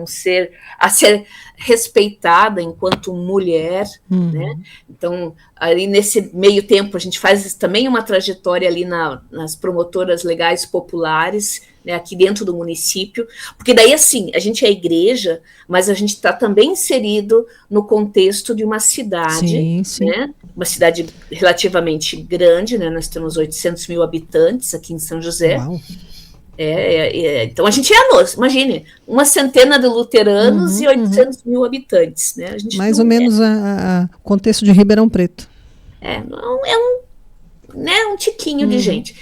a ser respeitada enquanto mulher, né? Então, ali nesse meio tempo, a gente faz também uma trajetória ali nas promotoras legais populares, né, aqui dentro do município, porque daí, assim, a gente é igreja, mas a gente está também inserido no contexto de uma cidade, sim. Né? Uma cidade relativamente grande, né? Nós temos 800 mil habitantes aqui em São José. Uau. Então a gente imagine, uma centena de luteranos e 800 mil habitantes, né? A gente mais ou menos o contexto de Ribeirão Preto. Um tiquinho de gente.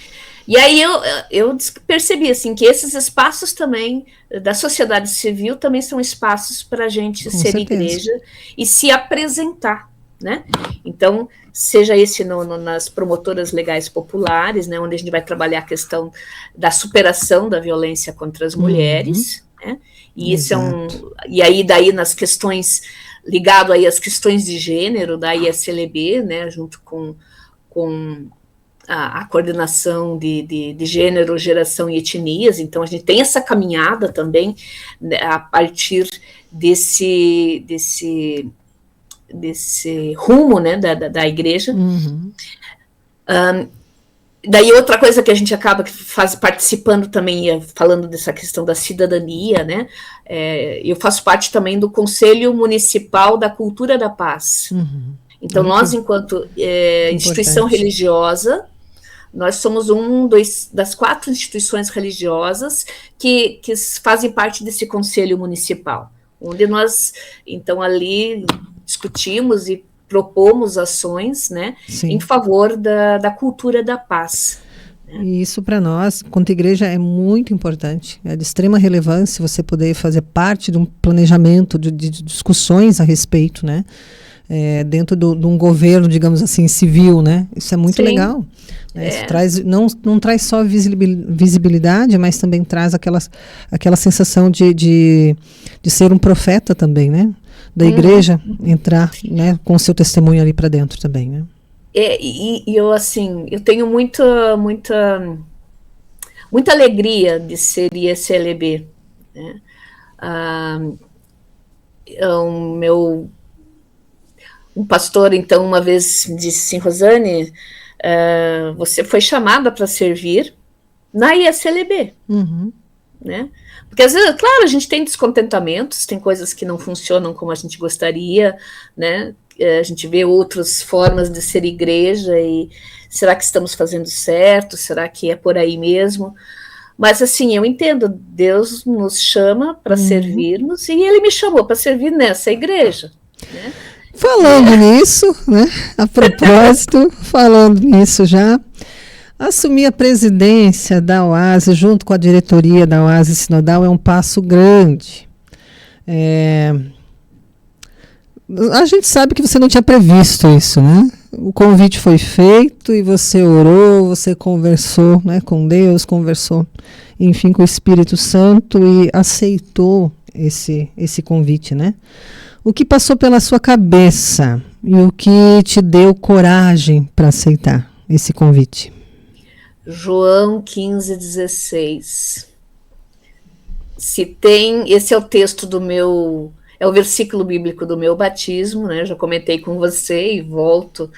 E aí eu percebi assim, que esses espaços também da sociedade civil também são espaços para a gente Com ser certeza. igreja e se apresentar, né? Então, seja esse nas promotoras legais populares, né, onde a gente vai trabalhar a questão da superação da violência contra as mulheres, né? E isso e aí daí nas questões ligado aí às questões de gênero da ISLB, né, junto com a coordenação de gênero, geração e etnias. Então a gente tem essa caminhada também, né, a partir desse rumo, né, da igreja. Daí outra coisa que a gente acaba participando também, falando dessa questão da cidadania, né, eu faço parte também do Conselho Municipal da Cultura da Paz. Então nós, enquanto instituição religiosa, nós somos das 4 instituições religiosas que fazem parte desse Conselho Municipal, onde nós, então, ali discutimos e propomos ações, né, em favor da cultura da paz. E isso para nós, quanto igreja, é muito importante. É de extrema relevância você poder fazer parte de um planejamento de discussões a respeito, né, dentro de um governo, digamos assim, civil, né? Isso é muito legal. Né? Isso não traz só visibilidade, mas também traz aquela sensação de ser um profeta também, né? Da igreja entrar, né, com o seu testemunho ali para dentro também, né? Eu, assim, eu tenho muita alegria de ser ISLB, né? Um pastor, então, uma vez disse assim: Rosane, você foi chamada para servir na ISLB, né? Porque às vezes, claro, a gente tem descontentamentos, tem coisas que não funcionam como a gente gostaria, né? A gente vê outras formas de ser igreja e será que estamos fazendo certo? Será que é por aí mesmo? Mas assim, eu entendo, Deus nos chama para servirmos e Ele me chamou para servir nessa igreja, né? Falando nisso, né? A propósito, falando nisso já, assumir a presidência da OASE junto com a diretoria da OASE Sinodal é um passo grande. A gente sabe que você não tinha previsto isso, né? O convite foi feito e você orou, você conversou, né, com Deus, conversou, enfim, com o Espírito Santo e aceitou esse convite, né? O que passou pela sua cabeça e o que te deu coragem para aceitar esse convite? João 15,16. Esse é o texto do meu... É o versículo bíblico do meu batismo, né? Já comentei com você e volto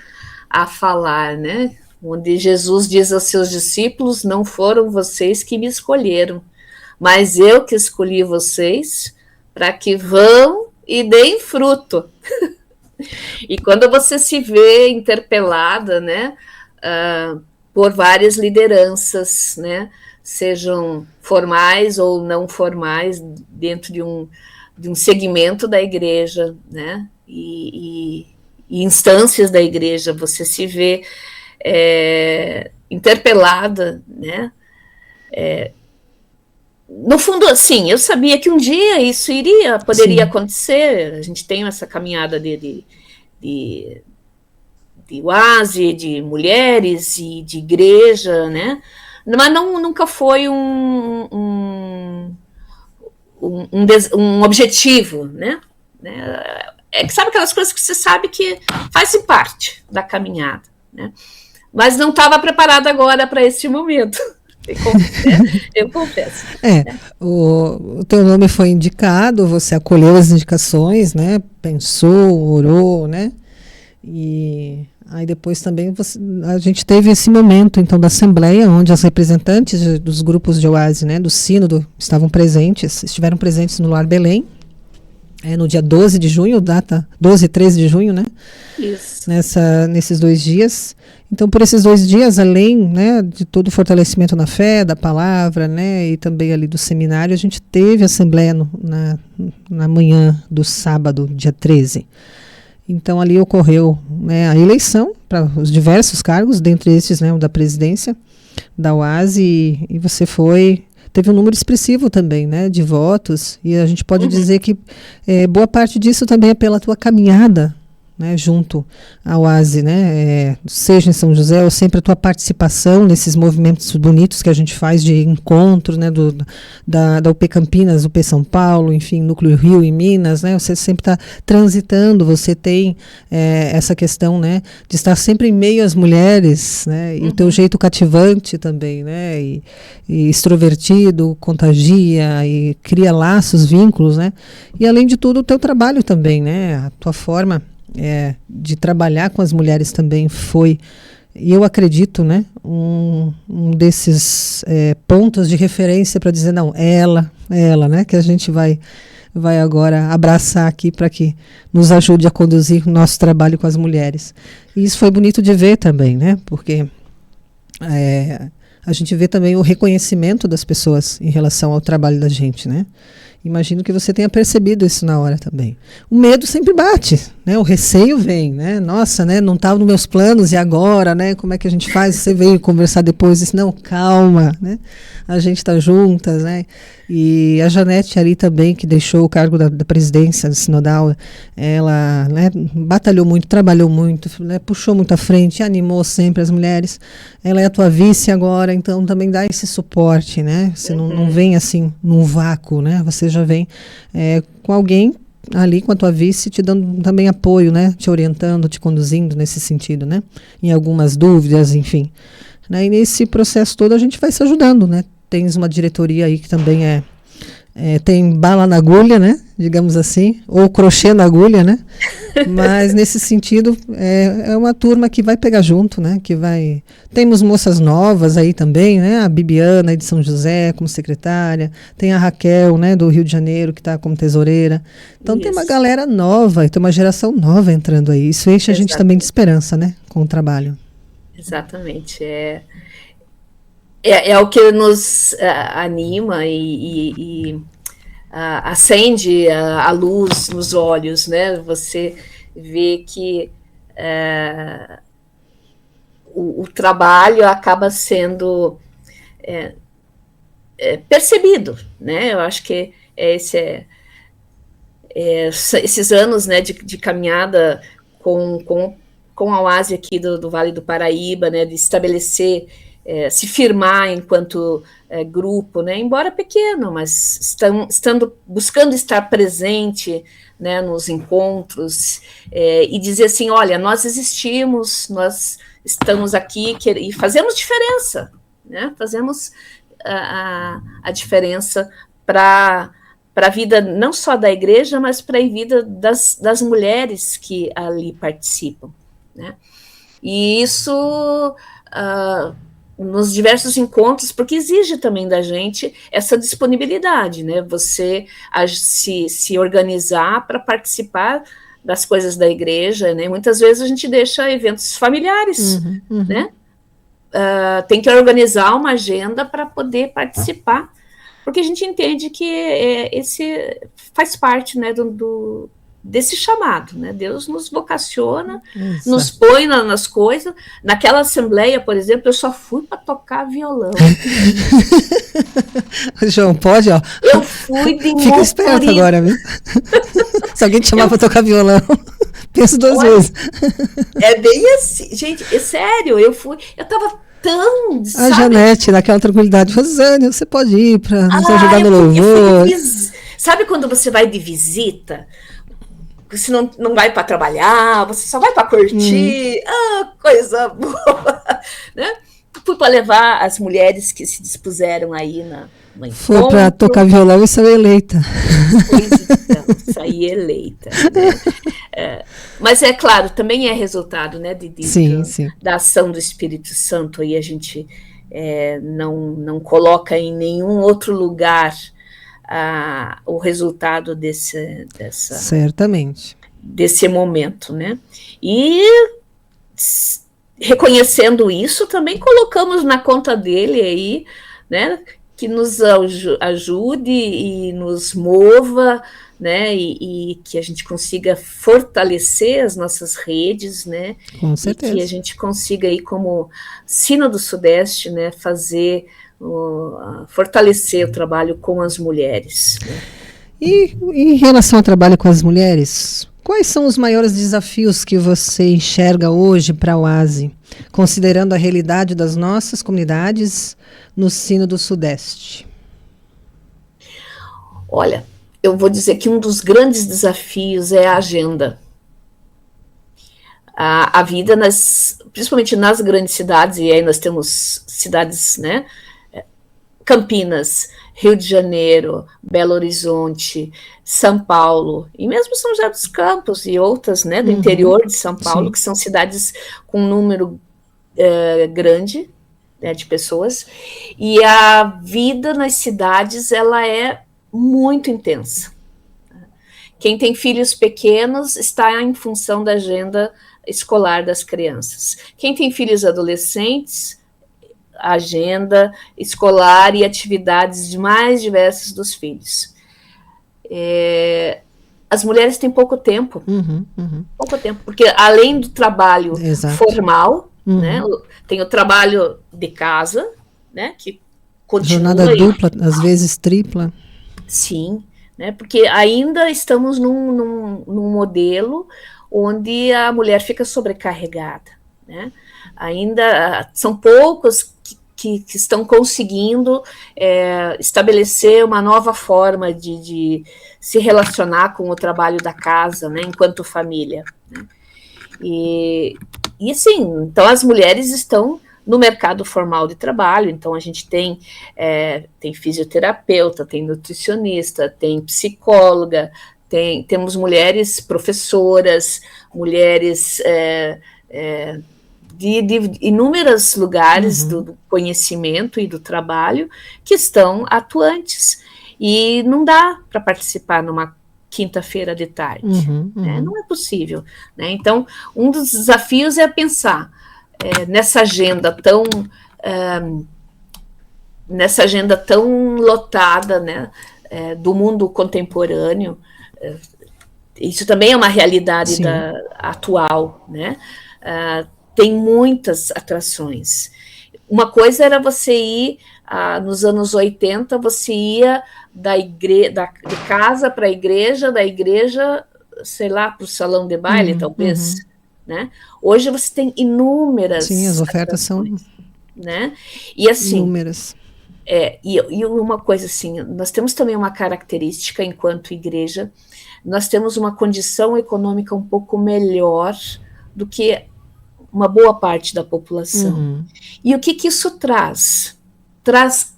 a falar, né? Onde Jesus diz aos seus discípulos: não foram vocês que me escolheram, mas eu que escolhi vocês para que vão e deem fruto. E quando você se vê interpelada, né, por várias lideranças, né, sejam formais ou não formais, dentro de um segmento da igreja, né, e instâncias da igreja, você se vê interpelada, né, no fundo, assim, eu sabia que um dia isso poderia acontecer. A gente tem essa caminhada de OASE, de mulheres e de igreja, né, mas nunca foi um objetivo, né? É que sabe aquelas coisas que você sabe que fazem parte da caminhada, né? Mas não estava preparada agora para esse momento. Eu confesso. O teu nome foi indicado, você acolheu as indicações, né? Pensou, orou, né? E aí depois também a gente teve esse momento então da Assembleia, onde as representantes dos grupos de OASE, né, do Sínodo, estiveram presentes no Lar Belém, no dia 12 de junho, data 12 e 13 de junho, né? Isso. Nesses 2 dias. Então, por esses 2 dias, além, né, de todo o fortalecimento na fé, da palavra, né, e também ali do seminário, a gente teve a Assembleia na manhã do sábado, dia 13. Então, ali ocorreu, né, a eleição para os diversos cargos, dentre esses, né, o da presidência da OASE, e você teve um número expressivo também, né, de votos, e a gente pode dizer que boa parte disso também é pela tua caminhada, né, junto à OASE, né, seja em São José, ou sempre a tua participação nesses movimentos bonitos que a gente faz de encontros, né, da UP Campinas, UP São Paulo, enfim, Núcleo Rio e Minas, né, você sempre está transitando, você tem essa questão, né, de estar sempre em meio às mulheres, né, e o teu jeito cativante também, né, e extrovertido, contagia e cria laços, vínculos, né, e além de tudo o teu trabalho também, né, a tua forma de trabalhar com as mulheres também foi, e eu acredito, né, um desses pontos de referência para dizer, não, ela, né, que a gente vai agora abraçar aqui para que nos ajude a conduzir o nosso trabalho com as mulheres. E isso foi bonito de ver também, né, porque a gente vê também o reconhecimento das pessoas em relação ao trabalho da gente, né. Imagino que você tenha percebido isso na hora também. O medo sempre bate, né? O receio vem, né? Nossa, né? Não estava nos meus planos e agora, né? Como é que a gente faz? Você veio conversar depois e disse, não, calma, né? A gente está juntas, né? E a Janete ali também, que deixou o cargo da presidência sinodal, ela, né, batalhou muito, trabalhou muito, né, puxou muito à frente, animou sempre as mulheres. Ela é a tua vice agora, então também dá esse suporte, né? Você não vem assim num vácuo, né? Você já vem com alguém ali, com a tua vice, te dando também apoio, né? Te orientando, te conduzindo nesse sentido, né? Em algumas dúvidas, enfim. Né? E nesse processo todo a gente vai se ajudando, né? Tens uma diretoria aí que também tem bala na agulha, né? Digamos assim, ou crochê na agulha, né? Mas nesse sentido é uma turma que vai pegar junto, né? Que vai. Temos moças novas aí também, né? A Bibiana aí de São José como secretária, tem a Raquel, né? Do Rio de Janeiro que está como tesoureira. Então tem uma galera nova, tem uma geração nova entrando aí. Isso enche a gente também de esperança, né? Com o trabalho. Exatamente. É o que nos anima e acende a luz nos olhos, né? Você vê que o trabalho acaba sendo percebido, né? Eu acho que esses anos, né, de caminhada com a OASE aqui do Vale do Paraíba, né, de estabelecer, se firmar enquanto grupo, né, embora pequeno, mas buscando estar presente, né, nos encontros, e dizer assim, olha, nós existimos, nós estamos aqui e fazemos diferença, né, fazemos a diferença para a vida não só da igreja, mas para a vida das mulheres que ali participam, né? E isso nos diversos encontros, porque exige também da gente essa disponibilidade, né? Você se organizar para participar das coisas da igreja, né? Muitas vezes a gente deixa eventos familiares, né? Tem que organizar uma agenda para poder participar, porque a gente entende que esse faz parte, né, desse chamado, né? Deus nos vocaciona, nos põe nas coisas. Naquela assembleia, por exemplo, eu só fui para tocar violão. João, pode, ó. Eu fui de Fica esperto agora, viu? Se alguém te chamar para tocar violão, penso duas vezes. É bem assim, gente, é sério, eu tava tão, sabe? A Janete, naquela tranquilidade, Rosane, você pode ir para nos ajudar no louvor. Sabe quando você vai de visita? Você não vai para trabalhar, você só vai para curtir, coisa boa, né? Fui para levar as mulheres que se dispuseram aí no encontro. Foi para tocar violão e sair eleita. Pois então, sair eleita. Né? Mas é claro, também é resultado, né, sim. Da ação do Espírito Santo, aí a gente não coloca em nenhum outro lugar o resultado certamente, desse momento, né? E reconhecendo isso, também colocamos na conta dele aí, né? Que nos ajude e nos mova, né? E que a gente consiga fortalecer as nossas redes, né? Com certeza. E que a gente consiga aí, como Sínodo Sudeste, né? Fortalecer o trabalho com as mulheres. Né? E em relação ao trabalho com as mulheres, quais são os maiores desafios que você enxerga hoje para a OASE, considerando a realidade das nossas comunidades no Sínodo Sudeste? Olha, eu vou dizer que um dos grandes desafios é a agenda. A vida, principalmente nas grandes cidades, e aí nós temos cidades, né? Campinas, Rio de Janeiro, Belo Horizonte, São Paulo, e mesmo São José dos Campos e outras, né, do interior de São Paulo, sim, que são cidades com um número grande, né, de pessoas, e a vida nas cidades, ela é muito intensa. Quem tem filhos pequenos está em função da agenda escolar das crianças. Quem tem filhos adolescentes, agenda escolar e atividades mais diversas dos filhos. As mulheres têm pouco tempo, pouco tempo, porque além do trabalho formal, né, tem o trabalho de casa, né, que Jornada dupla, às vezes tripla. Sim, né? Porque ainda estamos num modelo onde a mulher fica sobrecarregada, né? Ainda são poucos que estão conseguindo estabelecer uma nova forma de se relacionar com o trabalho da casa, né, enquanto família, né? E assim, então as mulheres estão no mercado formal de trabalho, então a gente tem fisioterapeuta, tem nutricionista, tem psicóloga, temos mulheres professoras, mulheres de inúmeros lugares do conhecimento e do trabalho que estão atuantes, e não dá para participar numa quinta-feira de tarde, né? Não é possível, né? Então, um dos desafios é pensar nessa agenda tão lotada, né, do mundo contemporâneo. Isso também é uma realidade atual, né? Tem muitas atrações. Uma coisa era você ir, nos anos 80, você ia de casa para a igreja, da igreja, sei lá, para o salão de baile, talvez. Né? Hoje você tem inúmeras. Sim, as ofertas atrações, são, né? E assim, inúmeras. E uma coisa assim, nós temos também uma característica enquanto igreja, nós temos uma condição econômica um pouco melhor do que uma boa parte da população. E o que isso traz? Traz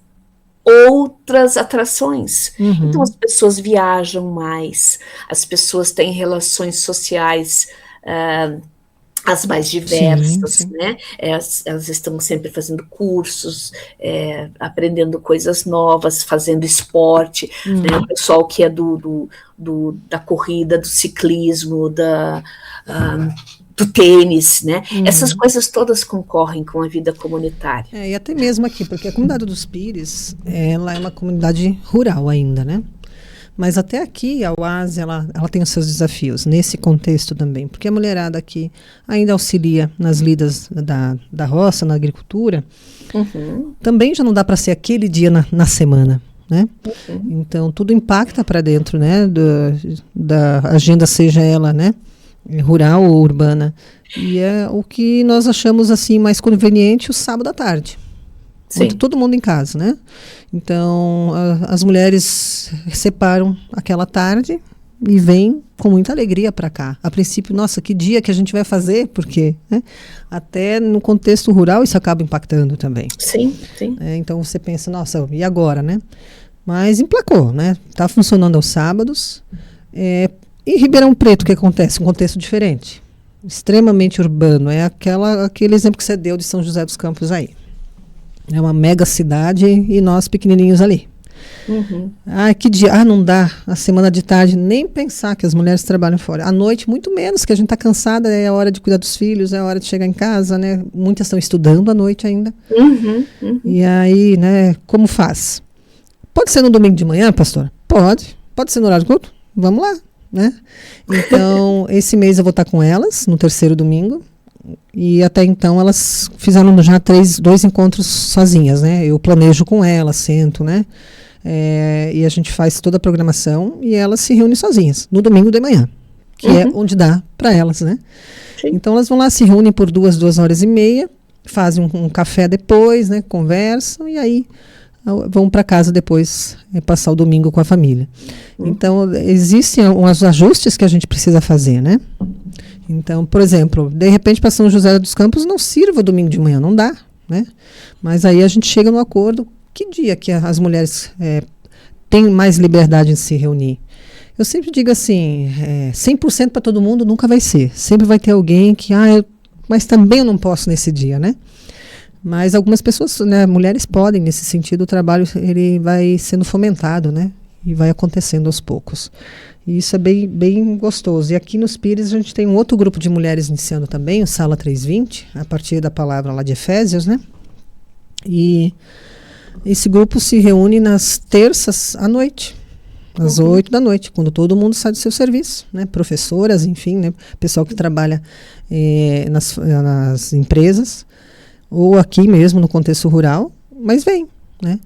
outras atrações. Então as pessoas viajam mais, as pessoas têm relações sociais as mais diversas, né? Elas estão sempre fazendo cursos, aprendendo coisas novas, fazendo esporte, né? O pessoal que é da corrida, do ciclismo, do tênis, né? Essas coisas todas concorrem com a vida comunitária. E até mesmo aqui, porque a comunidade dos Pires, ela é uma comunidade rural ainda, né? Mas até aqui a Oase, ela tem os seus desafios, nesse contexto também, porque a mulherada aqui ainda auxilia nas lidas da roça, na agricultura, também já não dá para ser aquele dia na semana, né? Então tudo impacta para dentro, né, da agenda, seja ela, né, rural ou urbana. E é o que nós achamos assim mais conveniente, o sábado à tarde. Todo mundo em casa, né? Então, as mulheres separam aquela tarde e vêm com muita alegria para cá. A princípio, nossa, que dia que a gente vai fazer? Porque, né, até no contexto rural isso acaba impactando também. Sim. Então, você pensa, nossa, e agora, né? Mas emplacou, né? Está funcionando aos sábados. Em Ribeirão Preto, o que acontece? Um contexto diferente. Extremamente urbano. É aquele exemplo que você deu de São José dos Campos aí. É uma mega cidade e nós pequenininhos ali. Que dia? Não dá. A semana de tarde, nem pensar que as mulheres trabalham fora. À noite, muito menos, que a gente está cansada, é a hora de cuidar dos filhos, é a hora de chegar em casa, né? Muitas estão estudando à noite ainda. E aí, né, como faz? Pode ser no domingo de manhã, pastora? Pode. Pode ser no horário de culto? Vamos lá, né? Então, esse mês eu vou estar com elas, no terceiro domingo. E até então elas fizeram já 2 encontros sozinhas, né? Eu planejo com elas, sento, né? E a gente faz toda a programação e elas se reúnem sozinhas, no domingo de manhã, que é onde dá para elas, né? Então elas vão lá, se reúnem por 2 horas e meia, fazem um café depois, né? Conversam e aí vão para casa depois passar o domingo com a família. Então existem uns ajustes que a gente precisa fazer, né? Então, por exemplo, de repente para São José dos Campos não sirva domingo de manhã, não dá, né? Mas aí a gente chega no acordo, que dia que as mulheres têm mais liberdade em se reunir. Eu sempre digo assim, 100% para todo mundo nunca vai ser. Sempre vai ter alguém que, mas também eu não posso nesse dia, né? Mas algumas pessoas, né, mulheres podem, nesse sentido, o trabalho ele vai sendo fomentado, né? E vai acontecendo aos poucos. E isso é bem, bem gostoso. E aqui nos Pires a gente tem um outro grupo de mulheres iniciando também, o Sala 320, a partir da palavra lá de Efésios, né? E esse grupo se reúne nas terças à noite, às 8 da noite, quando todo mundo sai do seu serviço, né? Professoras, enfim, né? Pessoal que trabalha nas empresas, ou aqui mesmo no contexto rural, mas vem, né?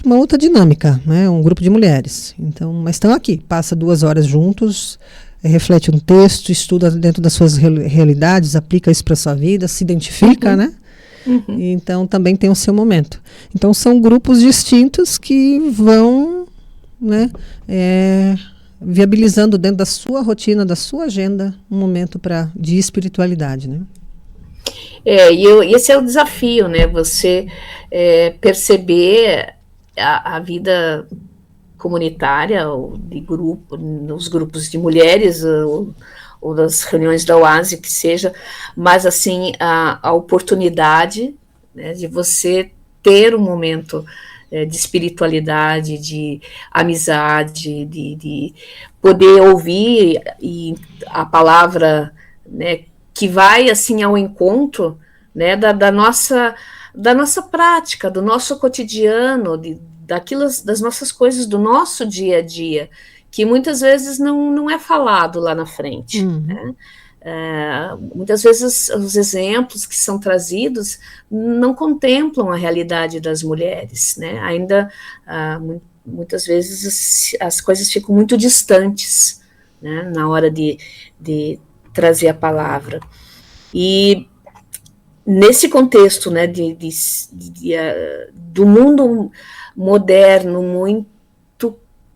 Uma outra dinâmica, né? Um grupo de mulheres. Então, mas estão aqui, passa 2 horas juntos, reflete um texto, estuda dentro das suas realidades, aplica isso para a sua vida, se identifica, né? Então também tem o seu momento. Então são grupos distintos que vão, né, viabilizando dentro da sua rotina, da sua agenda, um momento de espiritualidade, né? E esse é o desafio, né? Você perceber a vida comunitária, ou de grupo, nos grupos de mulheres, ou das reuniões da OASE, que seja, mas assim, a oportunidade, né, de você ter um momento de espiritualidade, de amizade, de poder ouvir a palavra, né, que vai assim ao encontro, né, da nossa prática, do nosso cotidiano, das nossas coisas do nosso dia a dia, que muitas vezes não é falado lá na frente. Né? Muitas vezes os exemplos que são trazidos não contemplam a realidade das mulheres, né? Ainda muitas vezes as coisas ficam muito distantes, né, na hora de trazer a palavra. E nesse contexto, né, do mundo moderno muito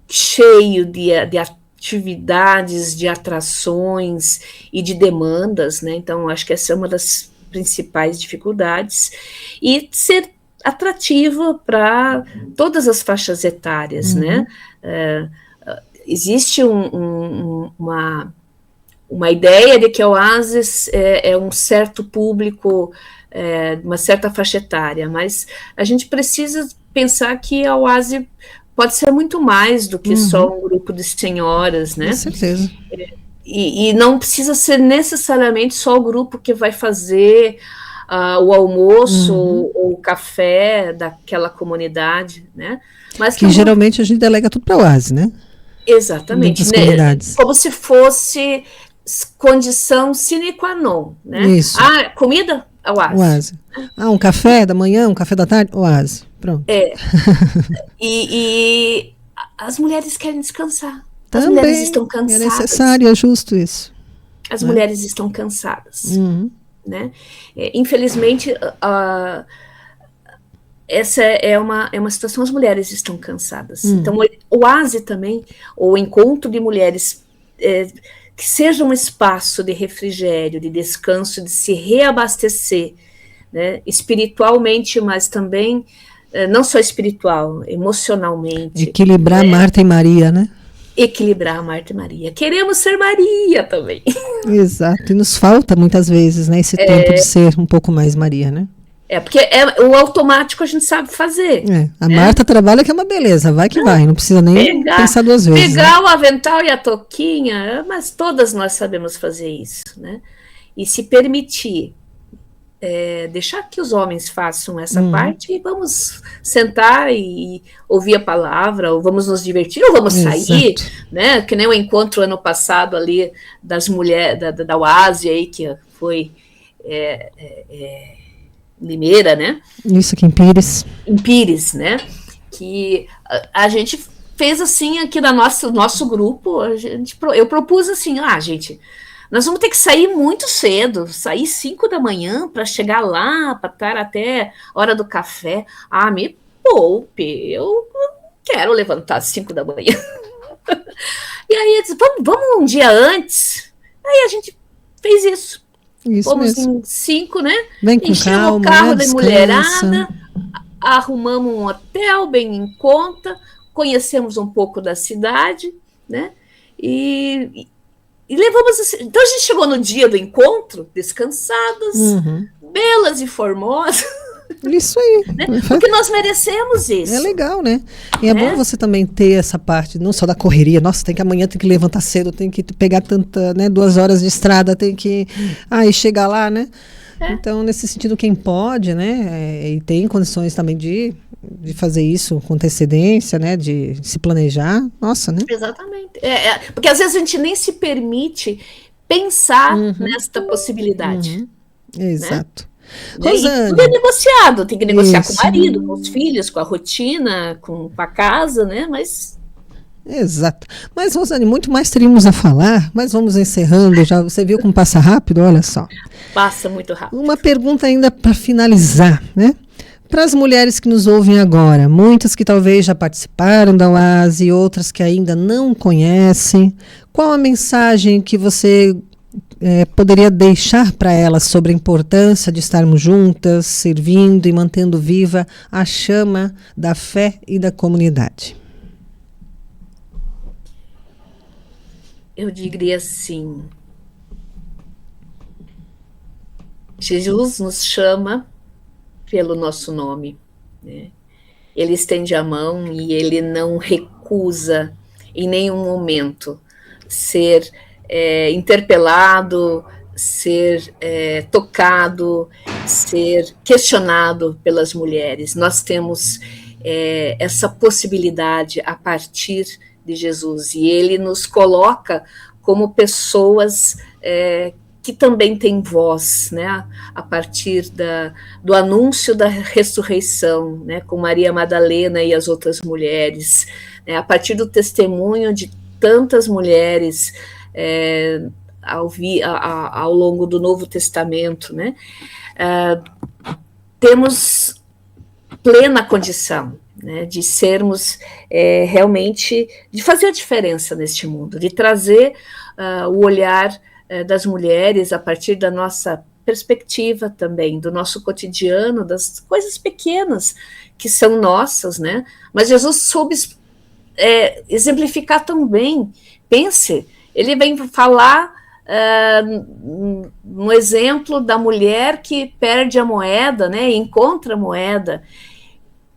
cheio de atividades, de atrações e de demandas, né? Então, acho que essa é uma das principais dificuldades, e ser atrativa para todas as faixas etárias, né? Existe uma ideia de que a Oasis é um certo público, uma certa faixa etária, mas a gente precisa pensar que a Oasis pode ser muito mais do que só um grupo de senhoras, né? Com certeza. E não precisa ser necessariamente só o grupo que vai fazer o almoço ou o café daquela comunidade, né? Mas que geralmente a gente delega tudo para a Oasis, né? Exatamente, né? Como se fosse condição sine qua non, né? Isso. Comida? Oasis. Um café da manhã, um café da tarde? Oasis. Pronto. E as mulheres querem descansar. Também, as mulheres estão cansadas. É necessário, é justo isso. As mulheres estão cansadas. Né? Infelizmente, essa é uma situação, as mulheres estão cansadas. Então, o Oasis também, o encontro de mulheres, que seja um espaço de refrigério, de descanso, de se reabastecer, né, espiritualmente, mas também, não só espiritual, emocionalmente. Equilibrar, né? Marta e Maria, né? Equilibrar Marta e Maria. Queremos ser Maria também. Exato, e nos falta muitas vezes, né, esse tempo de ser um pouco mais Maria, né? Porque o automático a gente sabe fazer. A Marta trabalha que é uma beleza, vai que vai, não precisa nem pensar 2 vezes. Pegar o avental e a touquinha, mas todas nós sabemos fazer isso, né? E se permitir, deixar que os homens façam essa parte, e vamos sentar e ouvir a palavra, ou vamos nos divertir, ou vamos sair, né? Que nem o encontro ano passado ali das mulheres, da Oasis aí, que foi Limeira, né? Isso aqui em Pires. Em Pires, né? Que a gente fez assim aqui no nosso grupo, eu propus assim, gente, nós vamos ter que sair muito cedo, sair 5 da manhã para chegar lá, para estar até a hora do café. Me poupe, eu quero levantar às 5 da manhã. E aí eu disse, vamos um dia antes. Aí a gente fez isso. Fomos em 5, né? Enchemos o carro da mulherada, arrumamos um hotel bem em conta, conhecemos um pouco da cidade, né? E levamos assim. Então a gente chegou no dia do encontro, descansadas, belas e formosas. Isso aí. Né? Porque nós merecemos isso. É legal, né? E é bom você também ter essa parte, não só da correria. Nossa, amanhã tem que levantar cedo, tem que pegar 2 horas de estrada, tem que chegar lá, né? Então, nesse sentido, quem pode, né? E tem condições também de fazer isso com antecedência, né? De se planejar. Nossa, né? Exatamente. Porque às vezes a gente nem se permite pensar nesta possibilidade. Exato. Né? Né? Rosane. E tudo é negociado, tem que negociar Isso. com o marido, com os filhos, com a rotina, com a casa, né? Mas Exato. Mas, Rosane, muito mais teríamos a falar, mas vamos encerrando. Já você viu como passa rápido? Olha só. passa muito rápido. Uma pergunta ainda para finalizar, né? Para as mulheres que nos ouvem agora, muitas que talvez já participaram da OASE, outras que ainda não conhecem, qual a mensagem que você poderia deixar para elas sobre a importância de estarmos juntas, servindo e mantendo viva a chama da fé e da comunidade? Eu diria assim, Jesus nos chama pelo nosso nome, né? Ele estende a mão e ele não recusa em nenhum momento ser interpelado, ser tocado, ser questionado pelas mulheres. Nós temos essa possibilidade a partir de Jesus, e ele nos coloca como pessoas que também têm voz, né, a partir do anúncio da ressurreição, né, com Maria Madalena e as outras mulheres, né, a partir do testemunho de tantas mulheres ao longo do Novo Testamento, né, temos plena condição, né, de sermos realmente, de fazer a diferença neste mundo, de trazer o olhar das mulheres a partir da nossa perspectiva também, do nosso cotidiano, das coisas pequenas que são nossas, né? Mas Jesus soube exemplificar também. Pense, ele vem falar no exemplo da mulher que perde a moeda, né, e encontra a moeda.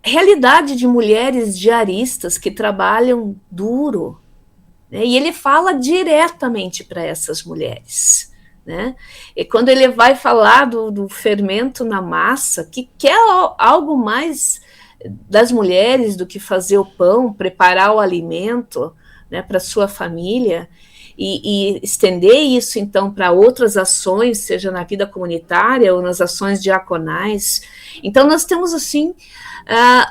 Realidade de mulheres diaristas que trabalham duro, né? E ele fala diretamente para essas mulheres, né? E quando ele vai falar do fermento na massa, que é algo mais das mulheres do que fazer o pão, preparar o alimento, né, para sua família, e estender isso então para outras ações, seja na vida comunitária ou nas ações diaconais. Então nós temos assim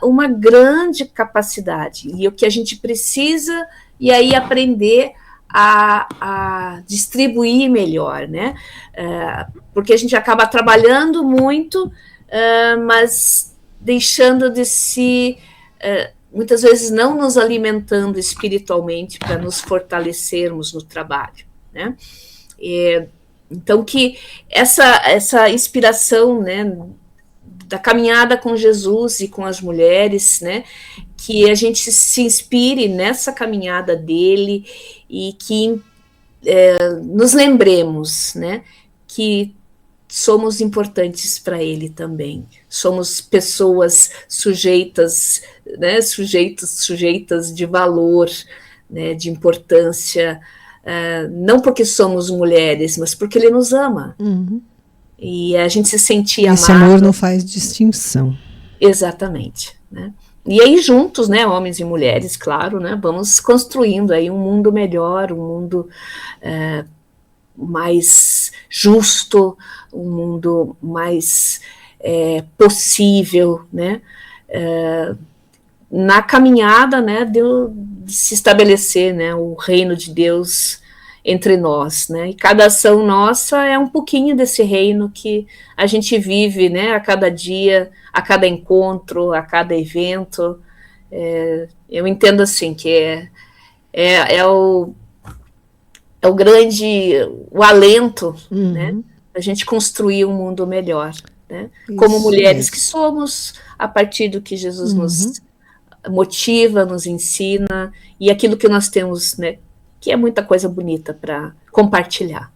uma grande capacidade, e o que a gente precisa e aí aprender a distribuir melhor, né? Porque a gente acaba trabalhando muito, mas deixando de se muitas vezes não nos alimentando espiritualmente para nos fortalecermos no trabalho, né? Então que essa inspiração, né, da caminhada com Jesus e com as mulheres, né, que a gente se inspire nessa caminhada dele e que nos lembremos, né, que somos importantes para ele também. Somos pessoas sujeitas, né, sujeitas de valor, né, de importância, não porque somos mulheres, mas porque ele nos ama. Uhum. E a gente se sentia amado. Esse amor não faz distinção. Exatamente, né? E aí juntos, né, homens e mulheres, claro, né, vamos construindo aí um mundo melhor, um mundo mais justo, um mundo mais possível, né, na caminhada, né, de se estabelecer, né, o reino de Deus entre nós, né, e cada ação nossa é um pouquinho desse reino que a gente vive, né, a cada dia, a cada encontro, a cada evento. Eu entendo assim que é o grande, o alento, Uhum. né, a gente construir um mundo melhor, né, como mulheres que somos, a partir do que Jesus nos motiva, nos ensina, e aquilo que nós temos, né, que é muita coisa bonita para compartilhar.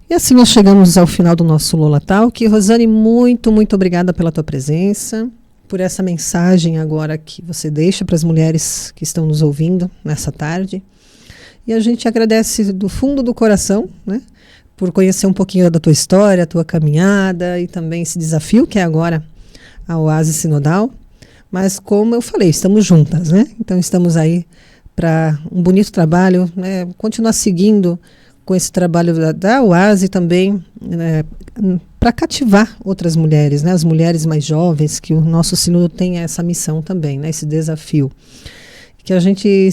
E assim nós chegamos ao final do nosso Lola Talk. Rosane, muito, muito obrigada pela tua presença, por essa mensagem agora que você deixa para as mulheres que estão nos ouvindo nessa tarde. E a gente agradece do fundo do coração, né, por conhecer um pouquinho da tua história, a tua caminhada e também esse desafio que é agora a Oásis Sinodal. Mas como eu falei, estamos juntas, né? Então estamos aí para um bonito trabalho, né? Continuar seguindo com esse trabalho da Oásis também, né? para cativar outras mulheres, né? As mulheres mais jovens, que o nosso sínodo tem essa missão também, né? Esse desafio. Que a gente,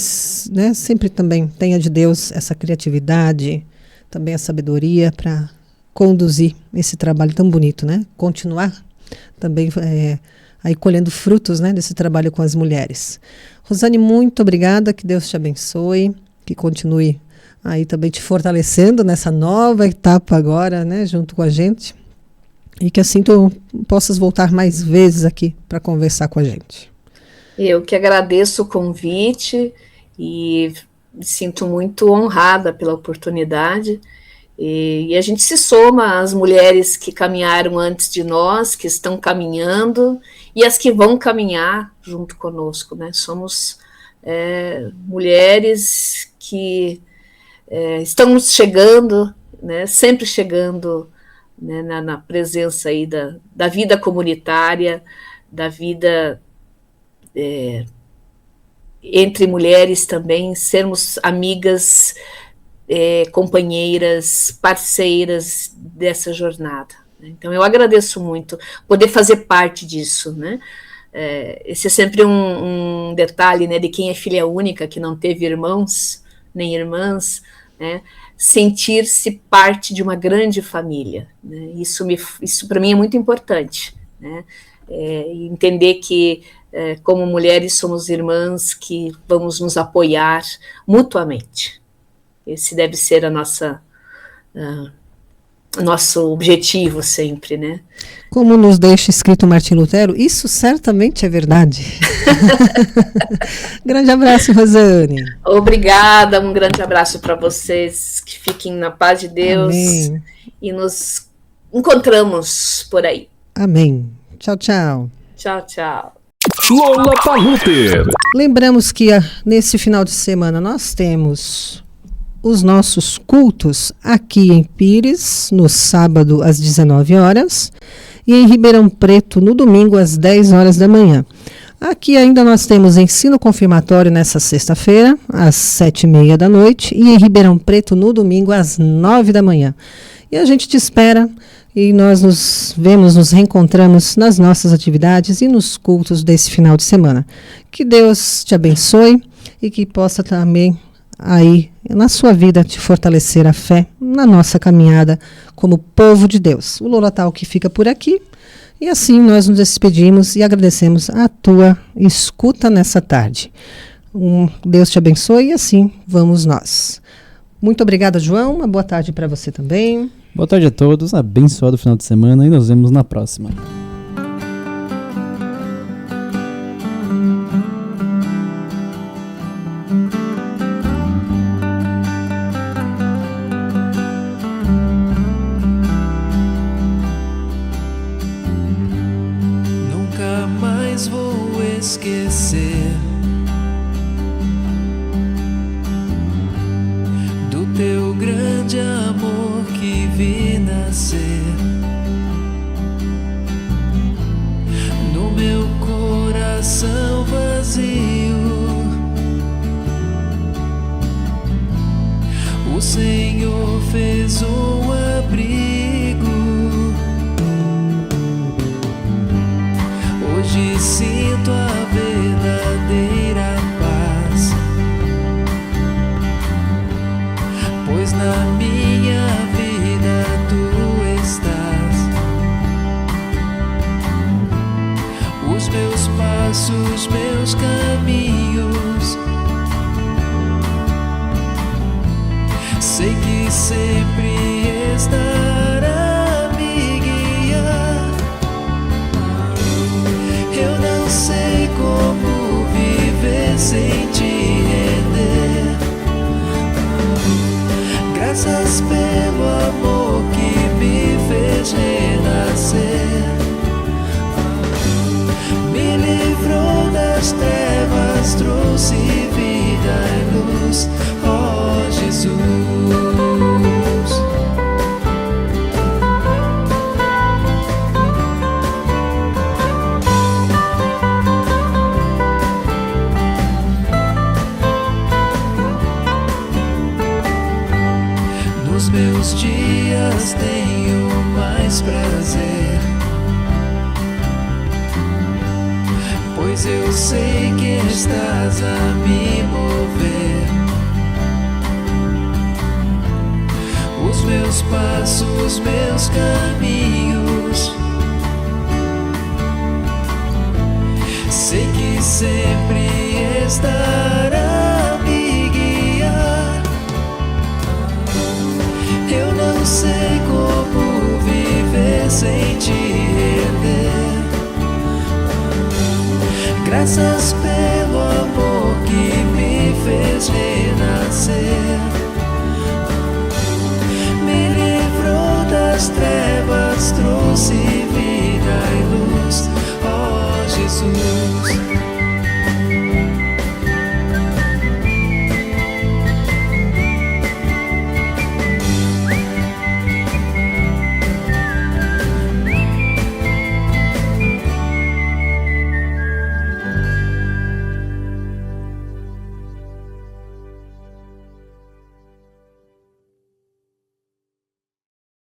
né, sempre também tenha de Deus essa criatividade, também a sabedoria para conduzir esse trabalho tão bonito, né? Continuar também aí colhendo frutos, né, desse trabalho com as mulheres. Rosane, muito obrigada, que Deus te abençoe, que continue aí também te fortalecendo nessa nova etapa agora, né, junto com a gente, e que assim tu possas voltar mais vezes aqui para conversar com a gente. Eu que agradeço o convite e me sinto muito honrada pela oportunidade. E a gente se soma às mulheres que caminharam antes de nós, que estão caminhando, e as que vão caminhar junto conosco, né? Somos mulheres que estamos chegando, né? Sempre chegando, né? na presença aí da vida comunitária, da vida entre mulheres também, sermos amigas, companheiras, parceiras dessa jornada. Então eu agradeço muito poder fazer parte disso, né? Esse é sempre um detalhe, né, de quem é filha única, que não teve irmãos nem irmãs, né? Sentir-se parte de uma grande família, né? Isso para mim é muito importante, né? Entender que como mulheres somos irmãs que vamos nos apoiar mutuamente. Esse deve ser nosso objetivo sempre, né? Como nos deixa escrito Martim Lutero, isso certamente é verdade. Grande abraço, Rosane. Obrigada, um grande abraço para vocês, que fiquem na paz de Deus. Amém. E nos encontramos por aí. Amém. Tchau, tchau. Tchau, tchau. Lollapalooza. Lembramos que nesse final de semana nós temos os nossos cultos aqui em Pires, no sábado às 19 horas, e em Ribeirão Preto no domingo às 10 horas da manhã. Aqui ainda nós temos ensino confirmatório nessa sexta-feira, às 7h30 da noite, e em Ribeirão Preto no domingo às 9 da manhã. E a gente te espera e nós nos reencontramos nas nossas atividades e nos cultos desse final de semana. Que Deus te abençoe e que possa também aí na sua vida te fortalecer a fé na nossa caminhada como povo de Deus. O Lola Talk fica por aqui e assim nós nos despedimos e agradecemos a tua escuta nessa tarde. Deus te abençoe e assim vamos nós. Muito obrigada, João. Uma boa tarde para você também. Boa tarde a todos, abençoado final de semana e nos vemos na próxima. Nunca mais vou esquecer do teu grande amor que vi nascer no meu coração vazio. O Senhor fez um abrigo. Hoje sinto a verdadeira paz, pois na minha vida tu estás. Os meus passos, meus caminhos, sei que sempre estará a me guiar. Eu não sei como viver sem te render. Graças pelo amor que me fez renascer. Me livrou das trevas, trouxe vida e luz, ó Jesus. Nos meus dias tenho mais prazer, pois eu sei que estás a me mover. Os meus passos, meus caminhos, sei que sempre estarás.